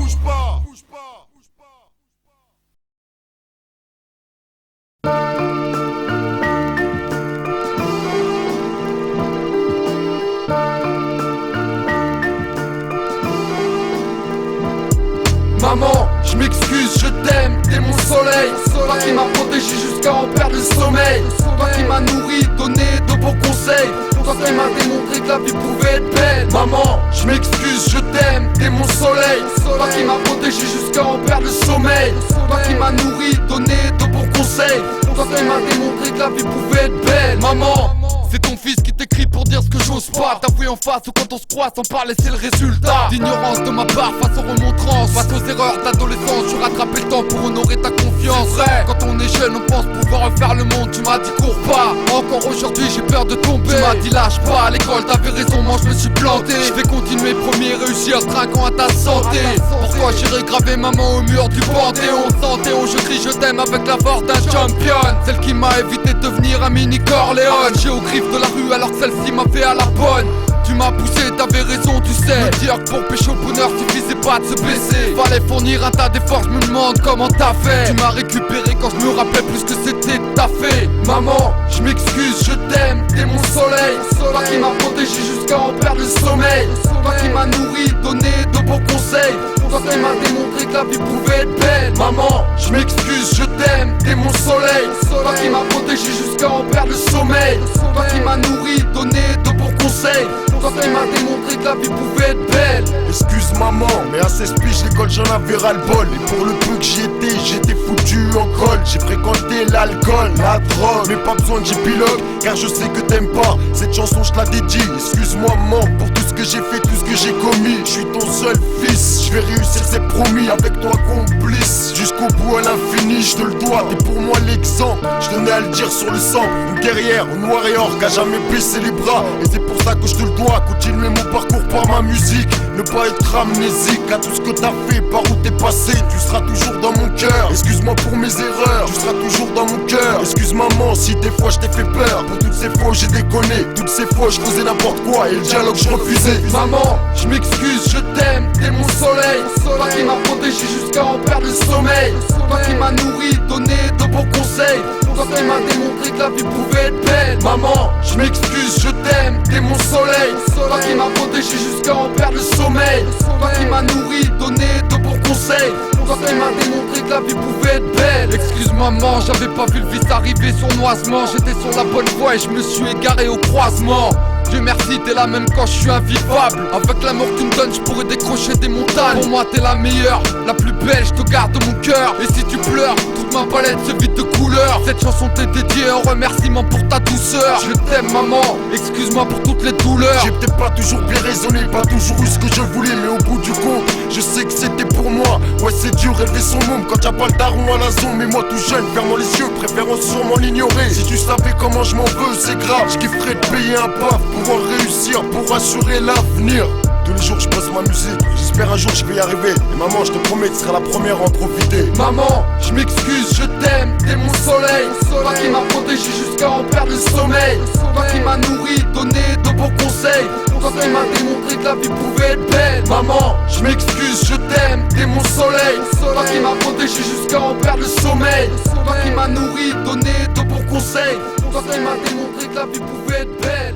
Maman, je m'excuse, je t'aime, t'es mon soleil. Toi qui m'as protégé jusqu'à en perdre le sommeil. Toi qui m'as nourri, donné de bons conseils. Toi qui m'as démontré que la vie pouvait être belle. Maman, je m'excuse, je t'aime, t'es mon soleil. Toi qui m'as protégé jusqu'à en perdre le sommeil. Toi qui m'as nourri, donné de bons conseils. Toi qui m'as démontré que la vie pouvait être belle. Maman, c'est ton fils qui t'écrit pour dire ce que j'ose pas. T'avouer en face ou quand on se croise sans parler, c'est le résultat d'ignorance de ma part face aux remontrances, face aux erreurs d'adolescence. Je rattrape le temps pour honorer ta confiance. Vrai, quand on est jeune, on pense pouvoir refaire le monde. Tu m'as dit cours pas, encore aujourd'hui j'ai peur de tomber. Tu m'as dit lâche pas, à l'école t'avais raison, moi je me suis planté. Je vais continuer premier, réussir, trinquant à ta santé. Pourquoi j'irai graver maman au mur du Panthéon? Santéon, je crie je t'aime avec la force d'un champion. Celle qui m'a évité de devenir un mini Corleone. J'ai au griffe de la rue alors que celle-ci m'a fait à la bonne. Tu m'as poussé, t'avais raison, tu sais. Me dire que pour pécho le bonheur suffisait pas de se baisser. Fallait fournir un tas d'efforts, je me demande comment t'as fait. Tu m'as récupéré quand je me rappelais plus que c'était ta fait. Maman, je m'excuse, je t'aime, t'es mon soleil. Toi qui m'as protégé jusqu'à en perdre le sommeil. Toi qui m'as nourri, donné de bons conseils. Toi qui m'as démontré que la vie pouvait être belle. Maman, je m'excuse, je t'aime, t'es mon soleil. Toi qui m'as protégé jusqu'à en perdre le sommeil. Toi qui m'as nourri, donné de bons conseils. Toi qui m'as démontré que la vie pouvait être belle. Excuse maman, mais à 16 piges l'école j'en avais ras-le-bol. Et pour le peu que j'étais foutu en col. J'ai fréquenté l'alcool, la drogue, mais pas besoin que j'épilogue, car je sais que t'aimes pas cette chanson, je la dédie. Excuse-moi maman pour tout ce que j'ai fait, tout ce que j'ai commis. Je suis ton seul fils, je vais réussir, c'est promis. Avec toi complice, jusqu'au bout à l'infini, je te le dois. T'es pour moi l'exemple, je tenais à le dire sur le sang. Une guerrière au noir et or, qui a jamais baissé les bras. Et c'est pour ça que je te le dois, continuer mon parcours par ma musique. Ne pas être amnésique à tout ce que t'as fait, par où t'es passé. Tu seras toujours dans mon cœur. Excuse-moi pour mes erreurs, tu seras toujours dans mon cœur. Excuse maman si des fois je t'ai fait peur. Pour toutes ces fois j'ai déconné, toutes ces fois je faisais n'importe quoi et le dialogue je refusais. Maman, je m'excuse, je t'aime, t'es mon soleil. Toi qui m'as protégé jusqu'à en perdre le sommeil. Toi qui m'as nourri, donné de bons conseils. Toi qui m'as démontré que la vie pouvait être belle. Maman, je m'excuse, je t'aime, t'es mon soleil. Toi qui m'as protégé jusqu'à en perdre le sommeil. Toi qui m'as nourri, donné de bons conseils. Toi qui m'as démontré que la vie pouvait être belle. Excuse maman, j'avais pas vu le vice arriver sournoisement. J'étais sur la bonne voie et je me suis égaré au croisement. Dieu merci, t'es là même quand je suis invivable. Avec l'amour que tu me donnes, je pourrais décrocher des montagnes. Pour moi t'es la meilleure, la plus belle, je te garde mon cœur. Et si tu pleures, toute ma palette se vide de couleurs. Cette chanson t'est dédiée, un remerciement pour ta douceur. Je t'aime maman, excuse-moi pour toutes les douleurs. J'ai peut-être pas toujours bien raisonné, pas toujours eu ce que je voulais, mais au bout du compte, je sais que c'était pour moi. Ouais c'est dur rêver son môme quand y'a pas le daron à la zone. Mais moi tout jeune, fermant les yeux, préférant sûrement l'ignorer. Si tu savais comment je m'en veux, c'est grave. Je kifferais de payer un pas, pouvoir réussir, pour assurer l'avenir. Tous les jours je pose ma musique, j'espère un jour je vais y arriver. Et maman je te promets que tu seras la première à en profiter. Maman, je m'excuse, je t'aime, t'es mon soleil. Toi qui m'as protégé jusqu'à en perdre le sommeil. Toi qui m'as nourri, donné de bons conseils. Toi qui m'as démontré que la vie pouvait être belle. Maman, je m'excuse, je t'aime, t'es mon soleil. Toi qui m'as protégé jusqu'à en perdre le sommeil. Toi qui m'as nourri, donné de bons conseils. Toi qui m'as démontré que la vie pouvait être belle.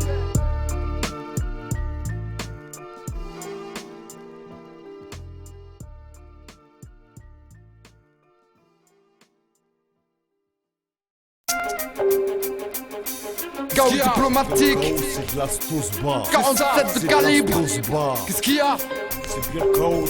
chaos diplomatique. 47 de calibre. Qu'est-ce qu'il y a?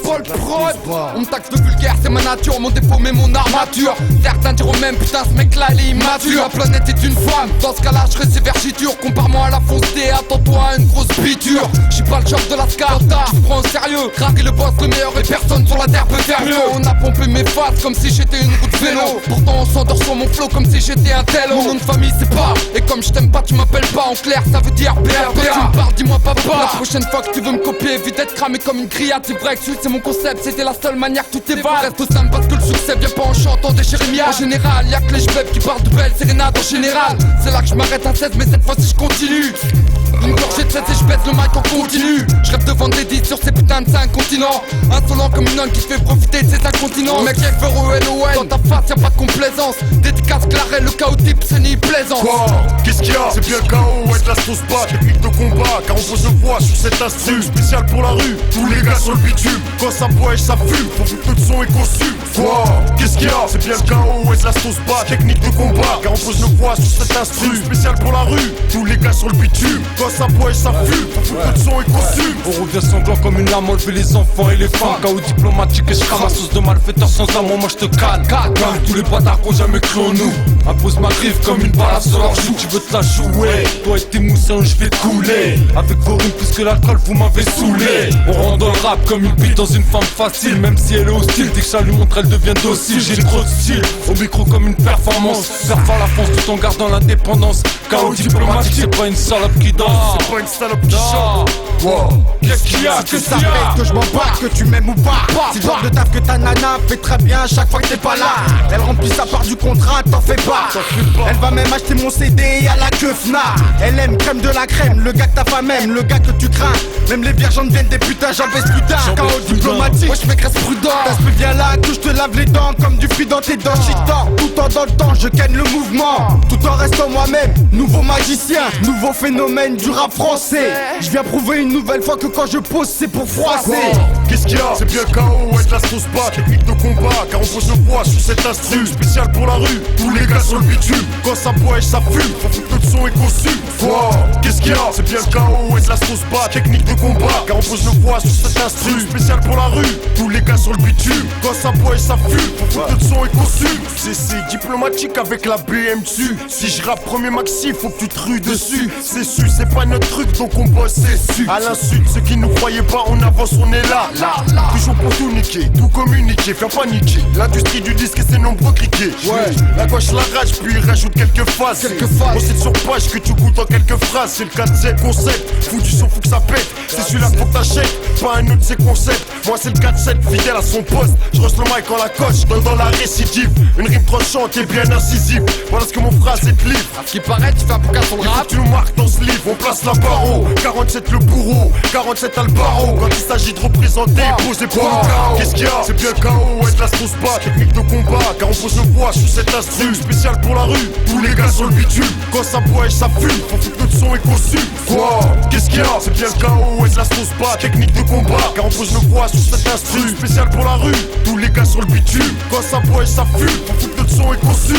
Paul Prod, on me taxe de vulgaire, c'est ma nature, mon défaut mais mon armature. Certains diront même putain ce mec là il est immature. La planète est une femme, dans ce cas là je réversiture. Compare-moi à la fausseté, attends-toi à une grosse biture. J'suis pas le genre de la scarta, tu prends au sérieux. Craquer le boss le meilleur et personne sur la terre peut faire mieux. On a pompé mes faces comme si j'étais une roue de vélo. Pourtant on s'endort sur mon flow comme si j'étais un télo. Mon nom de famille c'est pas, et comme je t'aime pas tu m'appelles pas. En clair ça veut dire BRB. Quand tu me parles dis-moi papa. La prochaine fois que tu veux me copier, vite d'être cramé comme une grillade. C'est vrai que c'est mon concept, c'était la seule manière que tout est vrai. Reste simple parce que le succès vient pas en chantant des jérémias. En général, y'a que les jebebs qui parlent de belles sérénades en général. C'est là que je m'arrête à 16 mais cette fois si je continue. Une gorgée de 16 et je baisse le mic en continu. Je rêve de vendre des disques sur ces putains de 5 continents. Insolent comme une homme qui fait profiter de ses incontinences. Mec FRONON, dans ta face y'a pas de complaisance. Dédicace Clarel, le chaos type c'est ni plaisant. Quoi? Qu'est-ce qu'il y a? C'est bien le chaos, avec la sauce bas, technique de combat. Car on pose le voix sur cet instru spécial pour la rue. Tous les gars sur le bitume, quand ça boit et ça fume, faut que le son est conçu. Quoi? Qu'est-ce qu'il y a? C'est bien le chaos, avec la sauce bas, technique de combat. Car on pose le voix sur cet instru spécial pour la rue. Tous les gars sur le bitume, quand ça boit et ça fume, faut que le son est conçu. On revient sanglant comme une lame, enlever les enfants et les femmes. Chaos diplomatique et je crame sauce de malfaiteur sans amour, moi je te calme. Calme tous les bâtards qu'on jamais cru en nous. Impose ma griffe comme une balade sur leur joue. Tu veux te la jouer, toi et tes moussins je vais te couler. Avec vos rimes plus que l'alcool vous m'avez saoulé. On rend dans le rap comme une bite dans une femme facile. Même si elle est hostile, dès que ça lui montre elle devient docile. J'ai trop de style, au micro comme une performance. Faire la France tout en gardant l'indépendance. Chaos diplomatique c'est pas une salope qui danse. C'est pas une salope qui chante. Wow. Qu'est-ce qu'il y a? Que ça fait que je m'en bats, que tu m'aimes ou pas. C'est le genre de taf que ta nana fait très bien chaque fois que t'es pas là. Elle remplit sa part du contrat, t'en fais pas. Elle va même acheter mon CD à la queue Fna. Elle aime crème de la crème, le gars que ta femme aime, le gars que tu crains. Même les vierges en deviennent des putains, j'en baisse plus tard. Chaos diplomatique, Wesh mec reste prudent. t'as ce bien là que je te lave les dents comme du fruit dans tes dents. Chitant, tout en dans le temps, je gagne le mouvement. Tout en restant moi-même, nouveau magicien, nouveau phénomène du rap français. Je viens prouver une nouvelle fois que quand je pose c'est pour froisser. Qu'est-ce qu'il y a? C'est bien le chaos, avec la sauce bas, technique de combat. Car on pose le voix sur cet instru spécial pour la rue. Tous les gars sur le bitume, quand ça boit et ça fume, faut que le son est conçu. Quoi? Qu'est-ce qu'il y a? C'est bien le chaos, avec la sauce bas, technique de combat. Car on pose le voix sur cet instru spécial pour la rue. Tous les gars sur le bitume, quand ça boit et ça fume, faut que le son est conçu. C'est diplomatique avec la BM dessus. Si je rappe premier maxi, faut que tu te rues dessus. C'est su, c'est pas notre truc donc on bosse, c'est su. À l'insu de ceux qui nous croyaient pas, on avance, on est là. Toujours pour tout niquer, tout communiquer, faire paniquer. L'industrie du disque et ses nombreux criquets. Ouais, la gauche la rage, puis il rajoute quelques phases. On sait sur page que tu goûtes en quelques phrases. C'est le 4-7 concept, fou du son, faut que ça pète. C'est celui-là faut que t'achètes, pas un autre de ses concepts. Moi c'est le 4-7, fidèle à son poste. Je reçois le mic en la coche, dans la récidive. Une rime tranchante et bien incisive. Voilà ce que mon phrase est de livre. À ce qui paraît tu fais un bouquin sur le rap. Tu nous marques dans ce livre, on place la barreau. 47 le bourreau, 47 a le barreau. Quand il s'agit de représenter, poser pour le chaos. Qu'est-ce qu'il y a? C'est bien le chaos, avec la sauce bas, technique de combat. Car on pose le voix sur cet instru spécial pour la rue. Tous les gars sur le bitume, quand ça boit et ça fume, faut que le son est conçu. Quoi? Qu'est-ce qu'il y a? C'est bien le chaos, avec la sauce bas, technique de combat. Car on pose le voix sur cet instru spécial pour la rue. Tous les gars sur le bitume, quand ça boit et ça fume, faut que le son est conçu.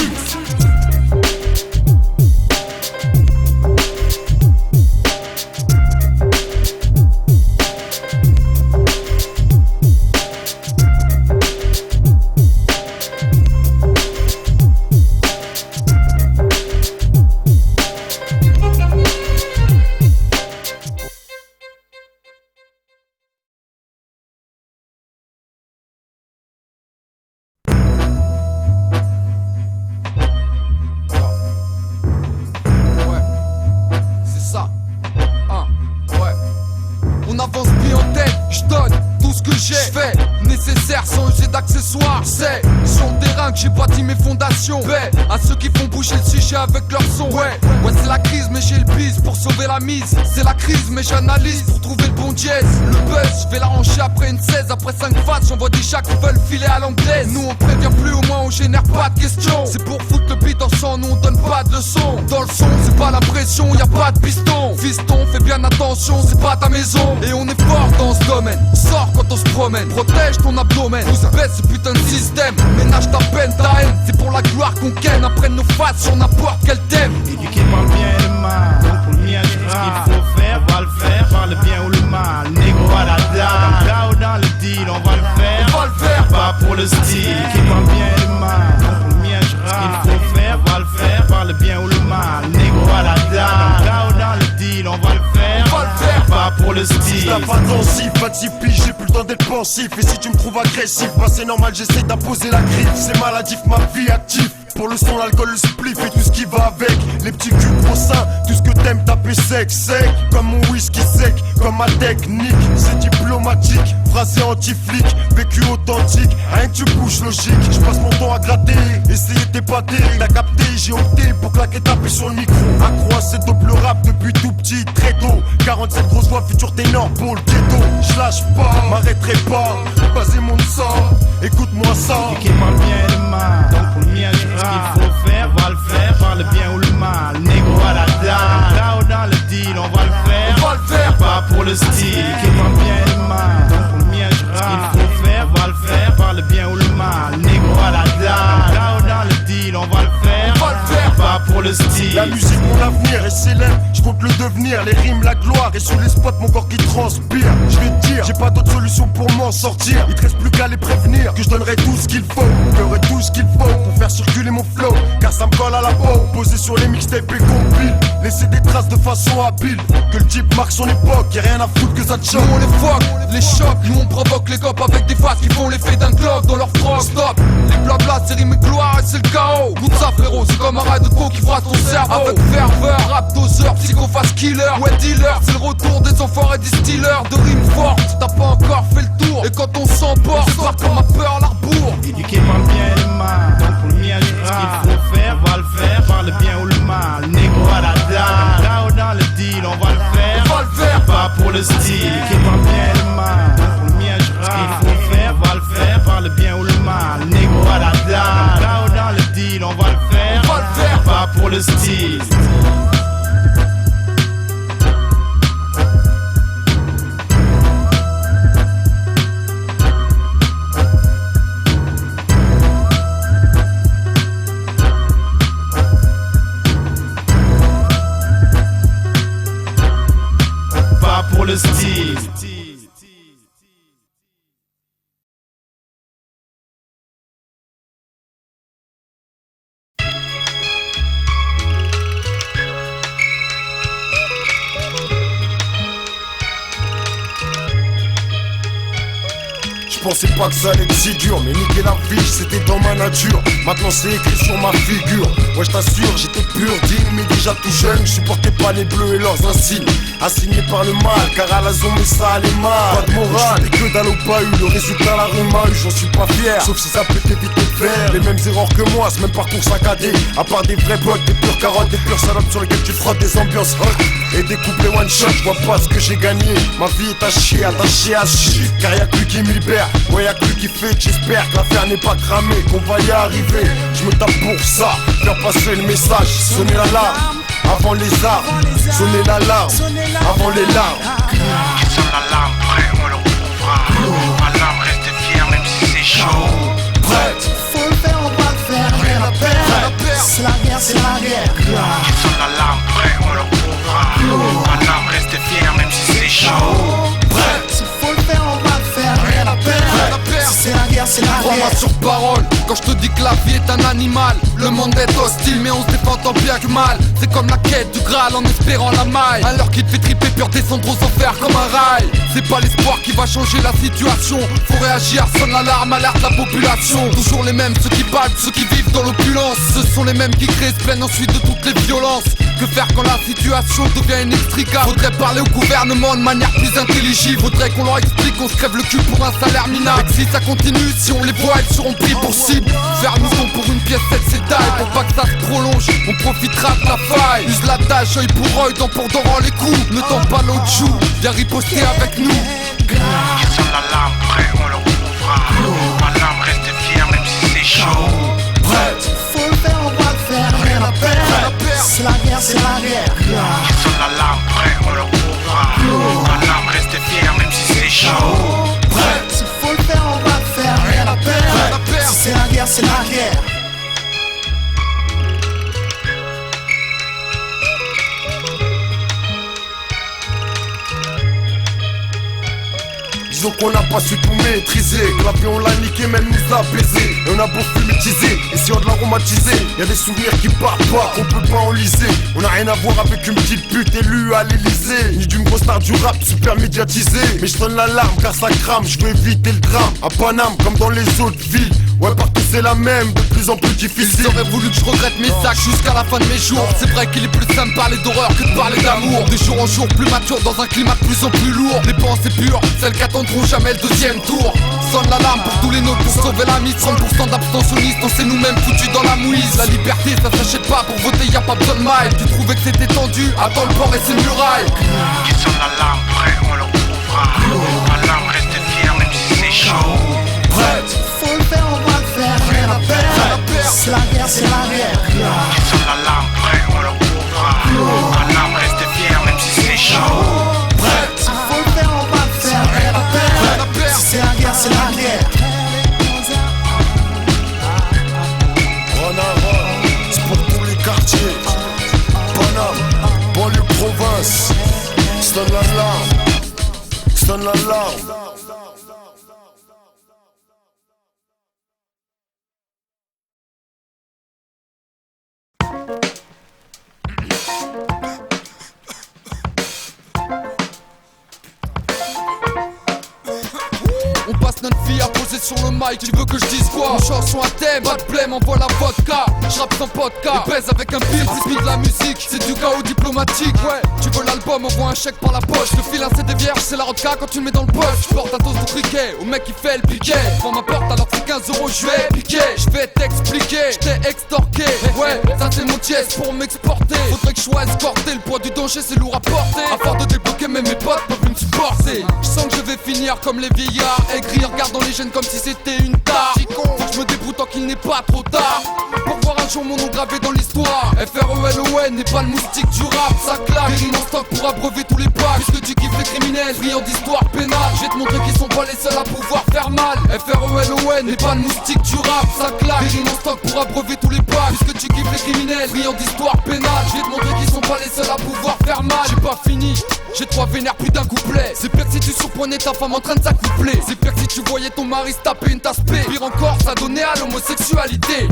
C'est sur le terrain que j'ai bâti mes fondations. Paix à ceux qui font bouger le sujet avec leur son. Ouais, c'est la crise mais j'ai le bise pour sauver la mise. C'est la crise mais j'analyse pour trouver le bon jazz. Le buzz, je vais l'arranger après une 16. Après 5 phases, j'envoie des chats qui veulent filer à l'anglaise. Nous on prévient plus, au moins on génère pas de questions. C'est pour foutre le beat en sang, nous on donne pas de leçons. Dans le son, c'est pas la pression, y a pas de piston. Fiston, fais bien attention attention, c'est pas ta maison. Et on est fort dans ce domaine, sors quand on se promène, protège ton abdomen, nous baisse ce putain de système, ménage ta peine, ta haine, c'est pour la gloire qu'on ken, apprenne nos faces sur n'importe quel thème. Éduqué par le bien et le mal, donc pour le mien je ce qu'il faut faire, on va le faire, par le bien ou le mal, négro à la dame, là ou dans le deal, on va le faire, pas pour le style. Éduqué par le bien et le mal, donc pour le mien je ce qu'il faut faire, on va le faire, par le bien ou le mal, négro à la dame, là ou dans le deal, on va le faire, pas pour le style. T'as pas d'ensif, pas de piges, j'ai plus le temps d'être pensif. Et si tu me trouves agressif, bah c'est normal, j'essaie d'imposer la griffe. C'est maladif, ma vie active. Pour le son, l'alcool, le spliff et tout ce qui va avec. Les petits culs gros seins, tout ce que t'aimes taper sec, sec. Comme mon whisky sec, comme ma technique. C'est diplomatique, phrasé anti-flic, vécu authentique. Rien que tu bouges logique, je passe mon temps à gratter, essayer d'épater. T'as capté, j'ai opté pour claquer, taper sur le micro. Accro à cette double rap depuis tout petit, très tôt. 47 grosses voix, futur ténor pour le ghetto. Je lâche pas, m'arrêterai pas, basé mon sang, écoute-moi ça. Éduqué par le bien et le mal, donc pour le mien je ce qu'il faut faire, va le faire, par le bien ou le mal, négro à la dame, là ou dans le deal, on va le faire, pas pour le style. Éduqué par le bien et le mal, donc pour le mien je ce qu'il faut faire, va le faire, par le bien ou le mal, négro à la dame, là ou dans le deal, on va le faire, pas pour le style. La musique mon avenir est célèbre, je compte le devenir, les rimes la gloire et sur les spots mon corps qui transpire. Je vais te dire, j'ai pas d'autre solution pour m'en sortir. Il te reste plus qu'à les prévenir que je donnerai tout ce qu'il faut, ferai tout ce qu'il faut pour faire circuler mon flow, car ça me colle à la peau. Posé sur les mixtapes et compile, laisser des traces de façon habile, que le type marque son époque, y'a rien à foutre que ça te choque. Nous on les fuck, les chocs, nous on provoque les copes avec des faces qui font l'effet d'un globe dans leur froc. Stop, les blabla c'est rime et gloire et c'est le chaos. Nous ça frérot, c'est comme un raid de co qui froisse ton cerveau. Avec ferveur, rap doseur, psychophase killer, ouais dealer, c'est le retour des enfoirés distilleurs de rimes fortes. T'as pas encore fait le tour, et quand on s'emporte, c'est pas comme ma peur l'arbour. Éduqué par le bien et le mal, donc pour le mien je ce qu'il faut faire, va le faire, par le bien ou le mal, négro à la dame, là ou dans le deal, on va le faire, pas pour le style. Éduqué par le bien et le mal, donc pour le mien je ce qu'il faut faire, va le faire, par le bien ou le mal, négro à la dame, là ou dans le deal, on va le faire, pas pour le style. Pour le style. Je pensais pas que ça allait être si dur, mais niquer la vie, c'était dans ma nature. Maintenant c'est écrit sur ma figure. Ouais, je t'assure, j'étais pur, digne, mais déjà tout jeune. Je supportais pas les bleus et leurs insignes, assignés par le mal, car à la zone, mais ça allait mal. Pas de morale, et que dalle au pas eu. Le résultat, la rue m'a eu, j'en suis pas fier. Sauf si ça peut t'éviter de faire les mêmes erreurs que moi, ce même parcours saccadé. À part des vrais bugs, des pures carottes, des pures salopes sur lesquelles tu frottes des ambiances hot. Et des couplets one shot, je vois pas ce que j'ai gagné. Ma vie est à chier, attachée à chier. Car y'a que lui qui me libère, ouais y'a que lui qui fait. J'espère que l'affaire n'est pas cramée, qu'on va y arriver. Je me tape pour ça, faire passer le message. Sonner l'alarme avant les armes, sonner l'alarme avant les larmes. Qui sonne l'alarme, prêt, on leur prouvera. Alarme, restez fiers même si c'est chaud. Prête, Faut le faire, on va le faire, rien à perdre. C'est la guerre, c'est la guerre. Qui sonne l'alarme, prêt, on leur prouvera. Alarme, restez fiers même si c'est chaud. prête. Faut le faire, on va le faire, rien à perdre. Si c'est la guerre, c'est la Crois-moi guerre. sur parole, quand je te dis que la vie est un animal. Le monde est hostile mais on se défend tant bien que mal. C'est comme la quête du Graal en espérant la maille. Alors qu'il te fait triper pur descendre aux enfers comme un rail. C'est pas l'espoir qui va changer la situation. Faut réagir, sonne l'alarme, alerte la population. Toujours les mêmes, ceux qui battent, ceux qui vivent dans l'opulence. Ce sont les mêmes qui créent, se plaignent ensuite de toutes les violences. Que faire quand la situation devient inextricable? Faudrait parler au gouvernement de manière plus intelligible. Faudrait qu'on leur explique qu'on se crève le cul pour un salaire minable. Et que si ça continue, si on les voit, ils seront pris pour cible. Faire nous pour une pièce cette sétaille. Pour pas que ça se prolonge, on profitera de la faille. Use la tâche, œil pour œil, dent pour dent dans les coups. Ne tends pas l'autre joue, viens riposter avec nous. Qui sonne l'alarme, prêt, on leur prouvera. Alarme, restez fiers même si c'est chaud. Prête, Faut le faire, on va le faire, rien à perdre. C'est la guerre, c'est la guerre. Qui sonne l'alarme, prêt, on leur prouvera. disons qu'on n'a pas su tout maîtriser. Que l'avion on l'a niqué, mais elle nous a baisé. Et on a beau fumetiser, essayant de l'aromatiser. Y'a des souvenirs qui partent pas, qu'on peut pas enliser. On a rien à voir avec une petite pute élue à l'Elysée. Ni d'une grosse star du rap super médiatisé. Mais je sonne l'alarme car ça crame, je veux éviter le drame. À Paname comme dans les autres villes. Ouais, partout c'est la même, de plus en plus difficile. Ils auraient voulu que je regrette mes actes jusqu'à la fin de mes jours. C'est vrai qu'il est plus simple de parler d'horreur que de parler d'amour. De jour en jour plus mature dans un climat de plus en plus lourd. Les pensées pures, celles qu'attendront jamais le deuxième tour. Sonne l'alarme pour tous les nôtres pour sauver la mise. 30% d'abstentionnistes, on s'est nous-mêmes foutus dans la mouise. La liberté ça s'achète pas, pour voter y a pas besoin de maille. Tu trouvais que c'était tendu, attends le port et ses murailles. Qui sonne l'alarme, prêt, on leur prouvera. Alarme, restez fiers même si c'est chaud. Prête. Faut le faire, on va le faire, rien à perdre. C'est la guerre, c'est la guerre. Qui sonne l'alarme, prêt, on leur prouvera. Alarme, restez fiers même si c'est chaud. Prête. Faut le faire, on va le faire, rien à perdre. Si c'est la guerre, c'est la guerre. C'est pour tous les quartiers. Paname, banlieue, province. Sonne l'alarme. Sonne l'alarme. On passe notre vie à poser sur le mic, tu veux que je dise quoi? Une chanson à thème, pas de blême, envoie la vodka. J'rappe sans podcast, et baise avec un beat, c'est de la musique, c'est du chaos diplomatique. Ouais, tu veux l'album, envoie un chèque par la poche. Le fil un CD vierge, c'est la rodka quand tu le mets dans le poche. J'porte un toast de cricket, au mec qui fait le piquet. Devant ma porte alors que c'est 15 €, je vais piquer. Je vais t'expliquer, j't'ai extorqué. Ouais, ça c'est mon dièse pour m'exporter. Faudrait que je sois escorté, le poids du danger c'est lourd à porter. Afin de débloquer, même mes potes peuvent plus me supporter. Je sens que je vais finir comme les vieillards, aigris en regardant les jeunes comme si c'était une tare. Faut que je me débrouille tant qu'il n'est pas trop tard. Pour voir un jour mon nom gravé dans l'histoire. FRELON n'est pas le moustique du rap, ça claque. Des rimes en stock pour abreuver tous les packs. Puisque tu kiffes les criminels, friands d'histoire pénale. Je vais te montrer qu'ils sont pas les seuls à pouvoir faire mal. FRELON n'est pas le moustique du rap, ça claque. Des rimes en stock pour abreuver tous les packs. Puisque tu kiffes les criminels, friands d'histoire pénale. Je vais te montrer qu'ils sont pas les seuls à pouvoir faire mal. J'ai pas fini, j'ai 3 vénères plus d'un couplet. C'est pire que si tu surprenais ta femme en train de s'accoupler. C'est pire que si tu voyais ton mari se taper une tasse P. Pire encore, ça donnait à l'homosexualité.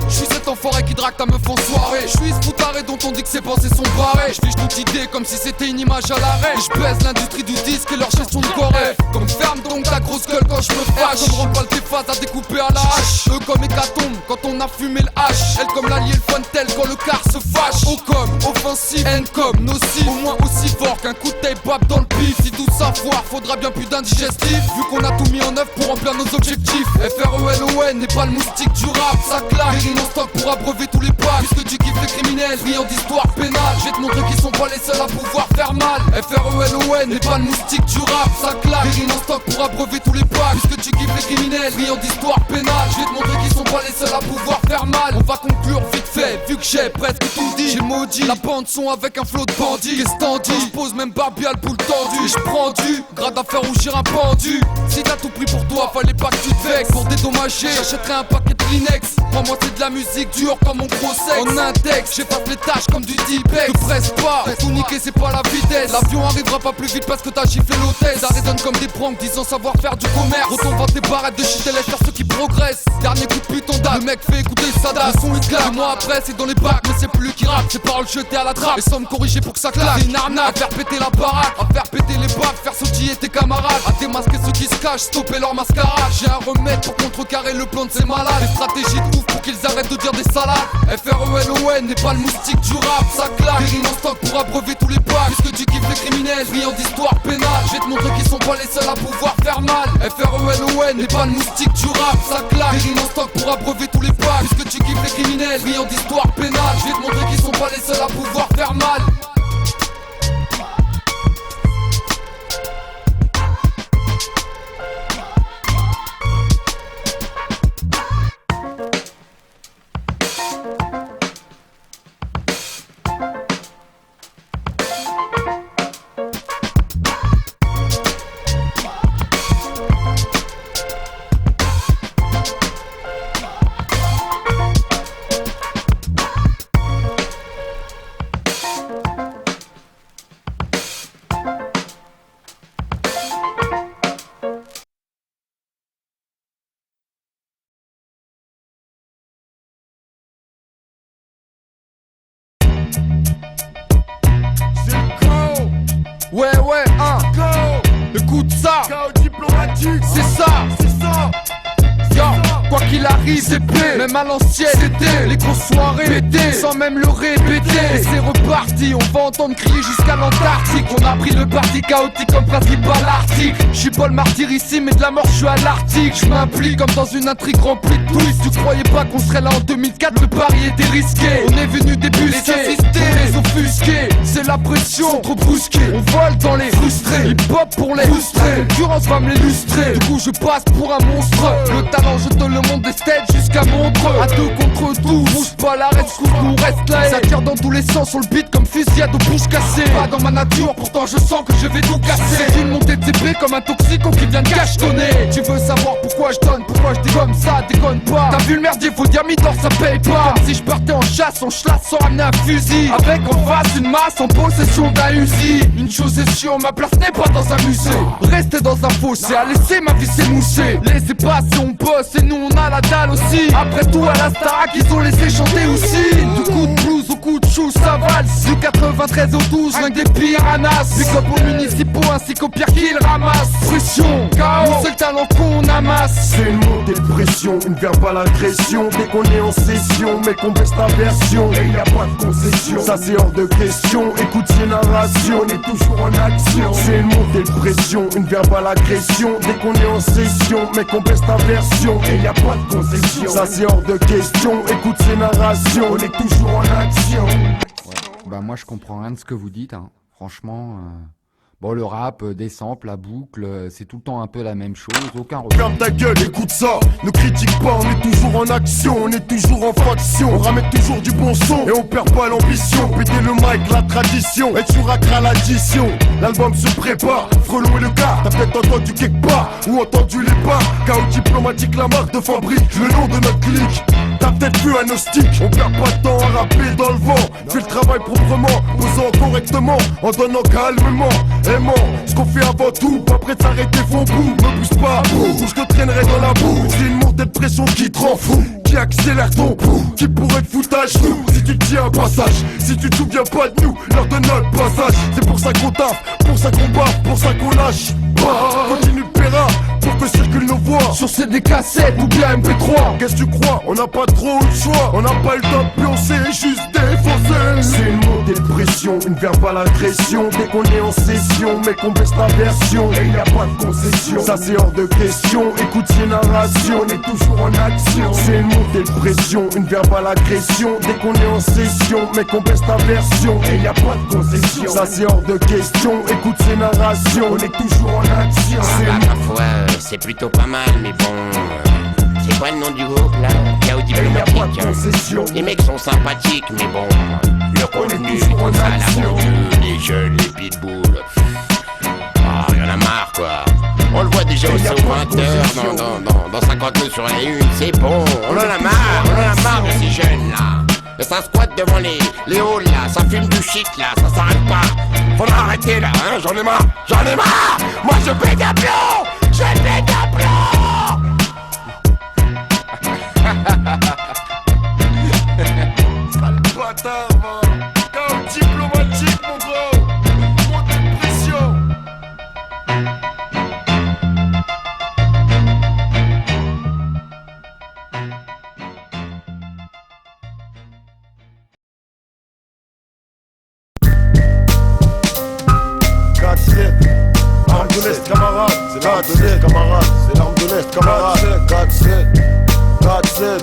Je suis cet enfoiré qui drague ta meuf en soirée. Je suis ce foutaré dont on dit que ses pensées sont barrées. Je fiche toute idée comme si c'était une image à l'arrêt. Et je baise l'industrie du disque et leur gestion de corée. Comme ferme donc ta grosse gueule quand je me fâche. Comme remballe tes phases à découper à la hache. Eux comme hécatombe quand on a fumé le hache. Elle comme l'allié le fun tel quand le car se fâche. O comme offensif, N comme nocif. Au moins aussi fort qu'un coup de tape bap dans le pif. Si tout savoir, faudra bien plus d'indigestif. Vu qu'on a tout mis en œuvre pour remplir nos objectifs. FRELON n'est pas le moustique du rap, ça claque. Des rimes en stock pour abreuver tous les packs. Puisque tu kiffes les criminels, friands d'histoire pénale. Je vais te montrer qu'ils sont pas les seuls à pouvoir faire mal. FRELON n'est pas le moustique du rap, ça claque. Des rimes en stock pour abreuver tous les packs. Puisque tu kiffes les criminels, friands d'histoire pénale. Je vais te montrer qu'ils sont pas les seuls à pouvoir faire mal. On va conclure vite fait, vu que j'ai presque tout dit. J'ai maudit la bande son avec un flot de bandits. Qu'est-ce t'en dis? Je pose même Barbie à le boule tendu. Et je prends du grade à faire rougir un pendu. Si t'as tout pris pour toi, fallait pas que tu te vexes. Pour dédommager, j'achèterai un paquet de Kleenex. Crois-moi c'est de la musique dure comme mon gros sexe. En index, j'efface les tâches comme du Deepex. Ne presse pas, pour tout niquer c'est pas la vitesse. L'avion arrivera pas plus vite parce que t'as giflé l'hôtel. Ça résonne comme des pranks disant savoir faire du commerce. Retourne vendre tes barrettes de shit et laisse faire ceux qui progressent. Dernier coup de pute on date, le mec fait écouter Sada. Le son il claque, 2 mois après c'est dans les bacs. Mais c'est plus lui qui rappe, c'est paroles jetées à la trappe. Les sommes corrigées pour que ça claque. C'est une arnaque, à faire péter la baraque, à faire péter les bacs, faire sautiller tes camarades, à démasquer ceux qui se cachent, stopper leur mascarade. J'ai un remède pour contrecarrer le plan de ces malades. Des stratégies de ouf pour qu'ils arrêtent de dire des salades. FRELON n'est pas le moustique du rap, ça claque. Des rimes en stock pour abreuver tous les packs. Puisque tu kiffes les criminels, friands d'histoire pénale. Je vais te montrer qu'ils sont pas les seuls à pouvoir faire mal. FRELON n'est pas le moustique du rap, ça claque. Des rimes en stock pour abreuver tous les packs. Puisque tu kiffes les criminels, friands d'histoire pénale. Je vais te montrer qu'ils sont pas les seuls à pouvoir faire mal. Ouais, écoute ça, Chaos diplomatique, c'est ça. Yo, quoi qu'il arrive, c'est paix, même à l'ancienne c'était les grosses soirées pétées, sans même le répéter. Et c'est reparti, on va entendre crier jusqu'à l'Antarctique. On a pris le parti chaotique comme principal article. J'suis pas le martyr ici, mais de la mort j'suis à l'Arctique. J'm'implique comme dans une intrigue remplie de twists. Tu croyais pas qu'on serait là en 2004, le pari était risqué. On est venu débusquer, les offusqués. C'est la pression, trop brusqué. On vole dans les frustrés, hip hop pour les frustrés. La concurrence va me l'illustrer, du coup je passe pour un monstre. Le talent je te le montre des stages jusqu'à Montreux. À 2 contre 12, bouge pas la reste, nous reste là. Ça tire dans tous les sens sur le beat comme fusillade aux bouches cassées. Pas dans ma nature, pourtant je sens que je vais tout casser. C'est une montée de TP comme un toxico qui vient de cachetonner. Tu veux savoir pourquoi je donne, pourquoi je dis comme ça, déconne pas. T'as vu le merdier, faut dire mi-temps, ça paye pas. Comme si je partais en chasse, on chlasse sans ramener un fusil. Avec en face une masse en possession d'un Uzi. Une chose est sûre, ma place n'est pas dans un musée. Rester dans un fossé, à laisser ma vie s'émousser. Laissez passer, on bosse et nous on a la dalle aussi. Après tout à la Starac ils ont laissé chanter aussi. Du coup de blues au coup de chou ça valse. Du 93 au 12 rien que des piranhas. Big up aux municipaux ainsi qu'aux pires qu'ils ramassent. Pression, chaos, c'est le talent qu'on amasse. c'est une montée de pression, une verbale agression. Dès qu'on est en session, mais qu'on baisse ta version. Et y a pas de concession, ça c'est hors de question. Écoute ces narrations, on est toujours en action. C'est une montée de pression, une verbale agression. Dès qu'on est en session, mais qu'on baisse ta version. Et y a pas de concession, ça c'est hors de question. Écoute ces narrations, on est toujours en action. Bah moi je comprends rien de ce que vous dites, hein. Franchement, bon le rap, des samples, la boucle, c'est tout le temps un peu la même chose, aucun refrain. Ferme ta gueule, écoute ça, ne critique pas, on est toujours en action, on est toujours en faction, on ramène toujours du bon son et on perd pas l'ambition. Péter le mic, la tradition, et tu raqueras l'addition. L'album se prépare, Frelon et le gars, t'as peut-être entendu quelque part ou entendu les pas. Chaos diplomatique, la marque de fabrique, le nom de notre clique. T'as peut-être vu un hostique, on perd pas de temps à rapper dans le vent. Fais le travail proprement, posant correctement, en donnant calmement. Aimant, ce qu'on fait avant tout, pas prêt de s'arrêter, font bout. Me pousse pas, ou je te traînerai dans la boue. C'est une montée de pression qui te rend fou, qui accélère ton pouls, qui pourrait te foutre à genoux. Si tu te tiens un passage, si tu te souviens pas de nous, lors de notre passage. C'est pour ça qu'on taffe, pour ça qu'on baffe, pour ça qu'on lâche. Continue de péra, pour que circulent nos voix. Sur CD cassettes ou bien MP3. Qu'est-ce que tu crois? On n'a pas trop le choix. On n'a pas le temps de pioncer, juste défoncer. C'est une montée de pression, une verbale agression. Dès qu'on est en session, mais qu'on baisse ta version. Et y a pas de concession, ça c'est hors de question. Écoute ces narrations, on est toujours en action. C'est une montée de pression, une verbale agression. Dès qu'on est en session, mais qu'on baisse ta version. Et y a pas de concession, ça c'est hors de question. Écoute ces narrations, on est toujours en action. Parfois c'est plutôt pas mal, mais bon. C'est quoi le nom du groupe là? Chaos diplomatique. Les mecs sont sympathiques, mais bon. Le contenu, tout ça, la banlieue, les jeunes, les pitbulls. Ah, y'en a marre quoi. On le voit déjà aussi aux 20h, dans 59 sur la une, c'est bon. On en a marre de ces jeunes là. Et ça squatte devant les halls là, ça fume du shit là, ça s'arrête pas. Faudra arrêter là, hein, j'en ai marre. Moi je pète un plomb, Sale bâtard, va. Chaos diplomatique, mon gros. Montée de pression. Arme de l'Est, camarade. C'est l'arme de l'Est, camarade. C'est l'arme de l'Est, camarade. 4-7.